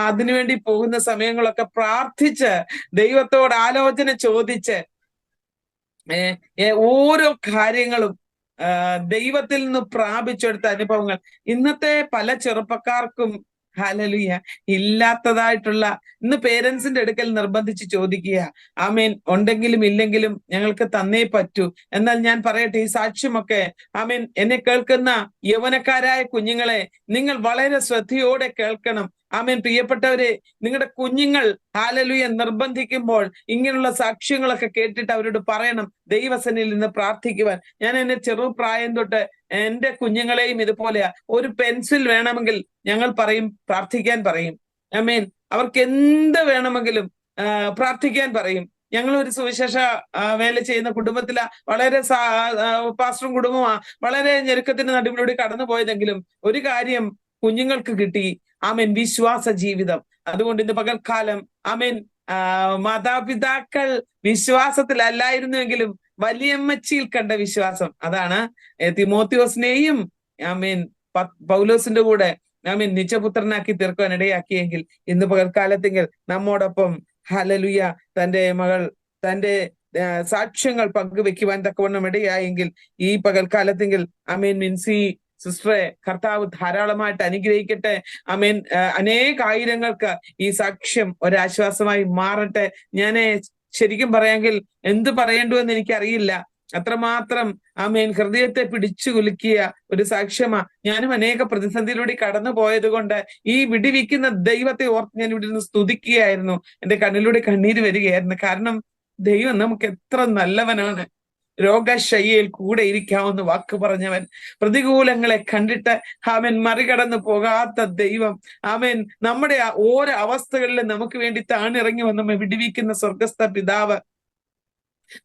അതിനുവേണ്ടി പോകുന്ന സമയങ്ങളൊക്കെ പ്രാർത്ഥിച്ച് ദൈവത്തോട് ആലോചന ചോദിച്ച് ഓരോ കാര്യങ്ങളും ദൈവത്തിൽ നിന്ന് പ്രാപിച്ചെടുത്ത അനുഭവങ്ങൾ ഇന്നത്തെ പല ചെറുപ്പക്കാർക്കും ഹല്ലേലൂയ ഇല്ലാത്തതായിട്ടുള്ള, ഇന്ന് പേരൻസിന്റെ അടുക്കൽ നിർബന്ധിച്ച് ചോദിക്കുക, ആമേൻ, ഉണ്ടെങ്കിലും ഇല്ലെങ്കിലും ഞങ്ങൾക്ക് തന്നേ പറ്റൂ. എന്നാൽ ഞാൻ പറയട്ടെ, ഈ സാക്ഷ്യമൊക്കെ ആമേൻ എന്നെ കേൾക്കുന്ന യൗവനക്കാരായ കുഞ്ഞുങ്ങളെ നിങ്ങൾ വളരെ ശ്രദ്ധയോടെ കേൾക്കണം. ആമേൻ, പ്രിയപ്പെട്ടവരെ, നിങ്ങളുടെ കുഞ്ഞുങ്ങൾ ഹല്ലേലൂയ നിർബന്ധിക്കുമ്പോൾ ഇങ്ങനെയുള്ള സാക്ഷ്യങ്ങളൊക്കെ കേട്ടിട്ട് അവരോട് പറയണം, ദൈവസന്നിധിയിൽ നിന്ന് പ്രാർത്ഥിക്കുവാൻ. ഞാൻ എന്നെ ചെറുപ്രായം തൊട്ട് എന്റെ കുഞ്ഞുങ്ങളെയും ഇതുപോലെയാ. ഒരു പെൻസിൽ വേണമെങ്കിൽ ഞങ്ങൾ പറയും, പ്രാർത്ഥിക്കാൻ പറയും. ആമേൻ, അവർക്ക് എന്ത് വേണമെങ്കിലും പ്രാർത്ഥിക്കാൻ പറയും. ഞങ്ങൾ ഒരു സുവിശേഷ വേല ചെയ്യുന്ന കുടുംബത്തിലാ, വളരെ പാസ്റ്ററും കുടുംബമാ, വളരെ ഞെരുക്കത്തിന് നടുവിലൂടെ കടന്നു പോയതെങ്കിലും ഒരു കാര്യം കുഞ്ഞുങ്ങൾക്ക് കിട്ടി, ആമേൻ, വിശ്വാസ ജീവിതം. അതുകൊണ്ട് ഇന്ന് പകൽക്കാലം ആമേൻ, മാതാപിതാക്കൾ വിശ്വാസത്തിലല്ലായിരുന്നുവെങ്കിലും വലിയമ്മച്ചിയിൽ കണ്ട വിശ്വാസം, അതാണ് തിമോത്തിയോസിനെയും ആമേൻ പൗലോസിന്റെ കൂടെ ആമേൻ നിജപുത്രനാക്കി തീർക്കുവാൻ ഇടയാക്കിയെങ്കിൽ ഇന്ന് പകൽക്കാലത്തെങ്കിൽ നമ്മോടൊപ്പം ഹല്ലേലൂയ തന്റെ മകൾ തന്റെ സാക്ഷ്യങ്ങൾ പങ്കുവെക്കുവാൻ തക്കവണ്ണം ഇടയായെങ്കിൽ ഈ പകൽക്കാലത്തെങ്കിൽ ആമേൻ മിൻസി സിസ്റ്ററെ കർത്താവ് ധാരാളമായിട്ട് അനുഗ്രഹിക്കട്ടെ. ആമേൻ, അനേകായിരങ്ങൾക്ക് ഈ സാക്ഷ്യം ഒരാശ്വാസമായി മാറട്ടെ. ഞാൻ ശരിക്കും പറയാമെങ്കിൽ എന്ത് പറയേണ്ടു എന്ന് എനിക്കറിയില്ല. അത്രമാത്രം ആമേൻ ഹൃദയത്തെ പിടിച്ചു കുലുക്കിയ ഒരു സാക്ഷ്യമാ. ഞാനും അനേക പ്രതിസന്ധിയിലൂടെ കടന്നു പോയത് കൊണ്ട് ഈ വിടിവിക്കുന്ന ദൈവത്തെ ഓർത്ത് ഞാൻ ഇവിടെ നിന്ന് സ്തുതിക്കുകയായിരുന്നു. എന്റെ കണ്ണിലൂടെ കണ്ണീര് വരികയായിരുന്നു. കാരണം ദൈവം നമുക്ക് എത്ര നല്ലവനാണ്. രോഗശയ്യയിൽ കൂടെ ഇരിക്കാവുന്ന വാക്ക് പറഞ്ഞവൻ, പ്രതികൂലങ്ങളെ കണ്ടിട്ട് ആമേൻ മറികടന്നു പോകാത്ത ദൈവം, ആമേൻ നമ്മുടെ ഓരോ അവസ്ഥകളിലും നമുക്ക് വേണ്ടി താണിറങ്ങി വന്ന് നമ്മെ വിടിവിക്കുന്ന സ്വർഗസ്ഥ പിതാവ്,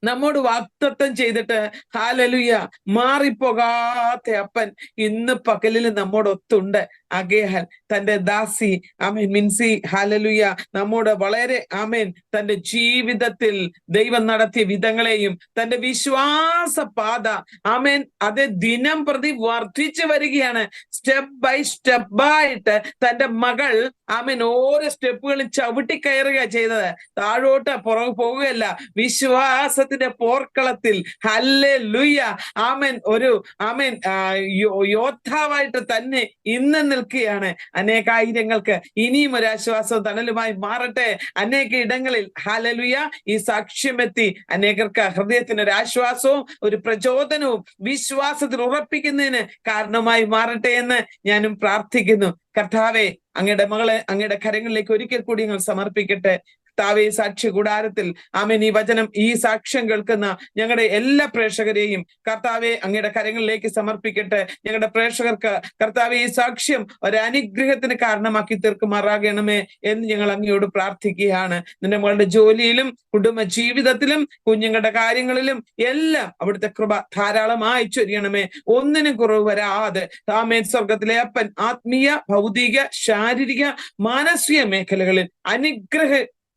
നമ്മോട് വാഗ്ദത്തം ചെയ്തിട്ട് ഹല്ലേലൂയ മാറിപ്പോകാത്ത അപ്പൻ ഇന്ന് പകലിൽ നമ്മോടൊത്തുണ്ട്. ആകയാൽ തന്റെ ദാസി ആമേൻ മിൻസി ഹല്ലേലൂയ നമ്മോട് വളരെ ആമേൻ തന്റെ ജീവിതത്തിൽ ദൈവം നടത്തിയ വിധങ്ങളെയും തന്റെ വിശ്വാസ പാത ആമേൻ അത് ദിനം പ്രതി വർദ്ധിച്ചു വരികയാണ്. സ്റ്റെപ്പ് ബൈ സ്റ്റെപ്പായിട്ട് തന്റെ മകൾ ആമേൻ ഓരോ സ്റ്റെപ്പുകളും ചവിട്ടിക്കയറുക ചെയ്തത്. താഴോട്ട് പോകുകയല്ല, വിശ്വാസത്തിന്റെ പോർക്കളത്തിൽ ഹല്ലേലൂയ ആമേൻ ഒരു ആമേൻ യോദ്ധാവായിട്ട് തന്നെ ഇന്ന് നിൽക്കുകയാണ്. അനേകായിരങ്ങൾക്ക് ഇനിയും ഒരു ആശ്വാസവും തണലുമായി മാറട്ടെ. അനേക ഇടങ്ങളിൽ ഹല്ലേലൂയ ഈ സാക്ഷ്യമെത്തി അനേകർക്ക് ഹൃദയത്തിന് ഒരു ആശ്വാസവും ഒരു പ്രചോദനവും വിശ്വാസത്തിൽ ഉറപ്പിക്കുന്നതിന് കാരണമായി മാറട്ടെ എന്ന് ഞാനും പ്രാർത്ഥിക്കുന്നു. കർത്താവെ, അങ്ങയുടെ മകളെ അങ്ങയുടെ കരങ്ങളിലേക്ക് ഒരിക്കൽ കൂടി ഞങ്ങൾ സമർപ്പിക്കട്ടെ. കർത്താവെ, സാക്ഷ്യ കൂടാരത്തിൽ ആമേൻ ഈ വചനം ഈ സാക്ഷ്യം കേൾക്കുന്ന ഞങ്ങളുടെ എല്ലാ പ്രേക്ഷകരെയും കർത്താവെ അങ്ങയുടെ കരങ്ങളിലേക്ക് സമർപ്പിക്കട്ടെ. ഞങ്ങളുടെ പ്രേക്ഷകർക്ക് കർത്താവെ ഈ സാക്ഷ്യം ഒരു അനുഗ്രഹത്തിന് കാരണമാക്കി തീർക്കുമാറാകണമേ എന്ന് ഞങ്ങൾ അങ്ങയോട് പ്രാർത്ഥിക്കുകയാണ്. നിന്റെ മകളുടെ ജോലിയിലും കുടുംബ ജീവിതത്തിലും കുഞ്ഞുങ്ങളുടെ കാര്യങ്ങളിലും എല്ലാം അവിടുത്തെ കൃപ ധാരാളമായി ചൊരിയണമേ. ഒന്നിനും കുറവ് വരാതെ ആമേൻ സ്വർഗത്തിലെ അപ്പൻ ആത്മീയ, ഭൗതിക, ശാരീരിക, മാനസിക മേഖലകളിൽ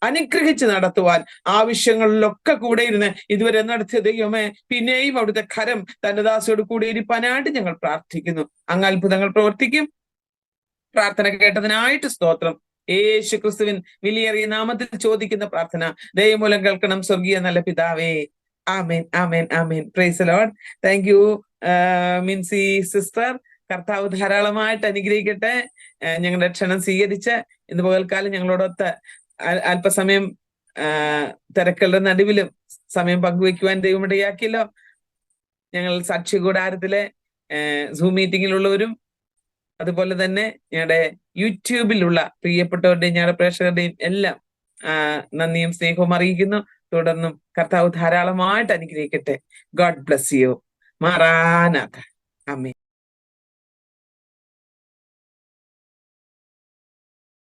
അനുഗ്രഹിച്ച് നടത്തുവാൻ ആവശ്യങ്ങളിലൊക്കെ കൂടെ ഇരുന്ന് ഇതുവരെ നടത്തിയ ദൈവമേ പിന്നെയും അവിടുത്തെ കരം തന്റെ ദാസിയോട് കൂടി ഇരിപ്പാനായിട്ട് ഞങ്ങൾ പ്രാർത്ഥിക്കുന്നു. അങ്ങ് അത്ഭുതങ്ങൾ പ്രവർത്തിക്കും. പ്രാർത്ഥന കേട്ടതിനായിട്ട് സ്തോത്രം. യേശു ക്രിസ്തുവിൻ വിലയേറിയ നാമത്തിൽ ചോദിക്കുന്ന പ്രാർത്ഥന ദൈവമൂലം കേൾക്കണം സ്വർഗീയ നല്ല പിതാവേ. ആമേൻ, ആമേൻ, ആമേൻ. Praise the lord. Thank you Mincy sister. കർത്താവ് ധാരാളമായിട്ട് അനുഗ്രഹിക്കട്ടെ. ഞങ്ങളുടെ ക്ഷണം സ്വീകരിച്ച് ഇന്ന് പകൽക്കാലം ഞങ്ങളോടൊത്ത് അല്പസമയം തിരക്കുകളുടെ നടുവിലും സമയം പങ്കുവെക്കുവാൻ ദൈവമിടയാക്കിയല്ലോ. ഞങ്ങൾ സാക്ഷി കൂടാരത്തിലെ സൂം മീറ്റിങ്ങിലുള്ളവരും അതുപോലെ തന്നെ ഞങ്ങളുടെ യൂട്യൂബിലുള്ള പ്രിയപ്പെട്ടവരുടെയും ഞങ്ങളുടെ പ്രേക്ഷകരുടെയും എല്ലാം നന്ദിയും സ്നേഹവും അറിയിക്കുന്നു. തുടർന്നും കർത്താവ് ധാരാളമായിട്ട് അനുഗ്രഹിക്കട്ടെ. God bless you. Maranatha. Amen.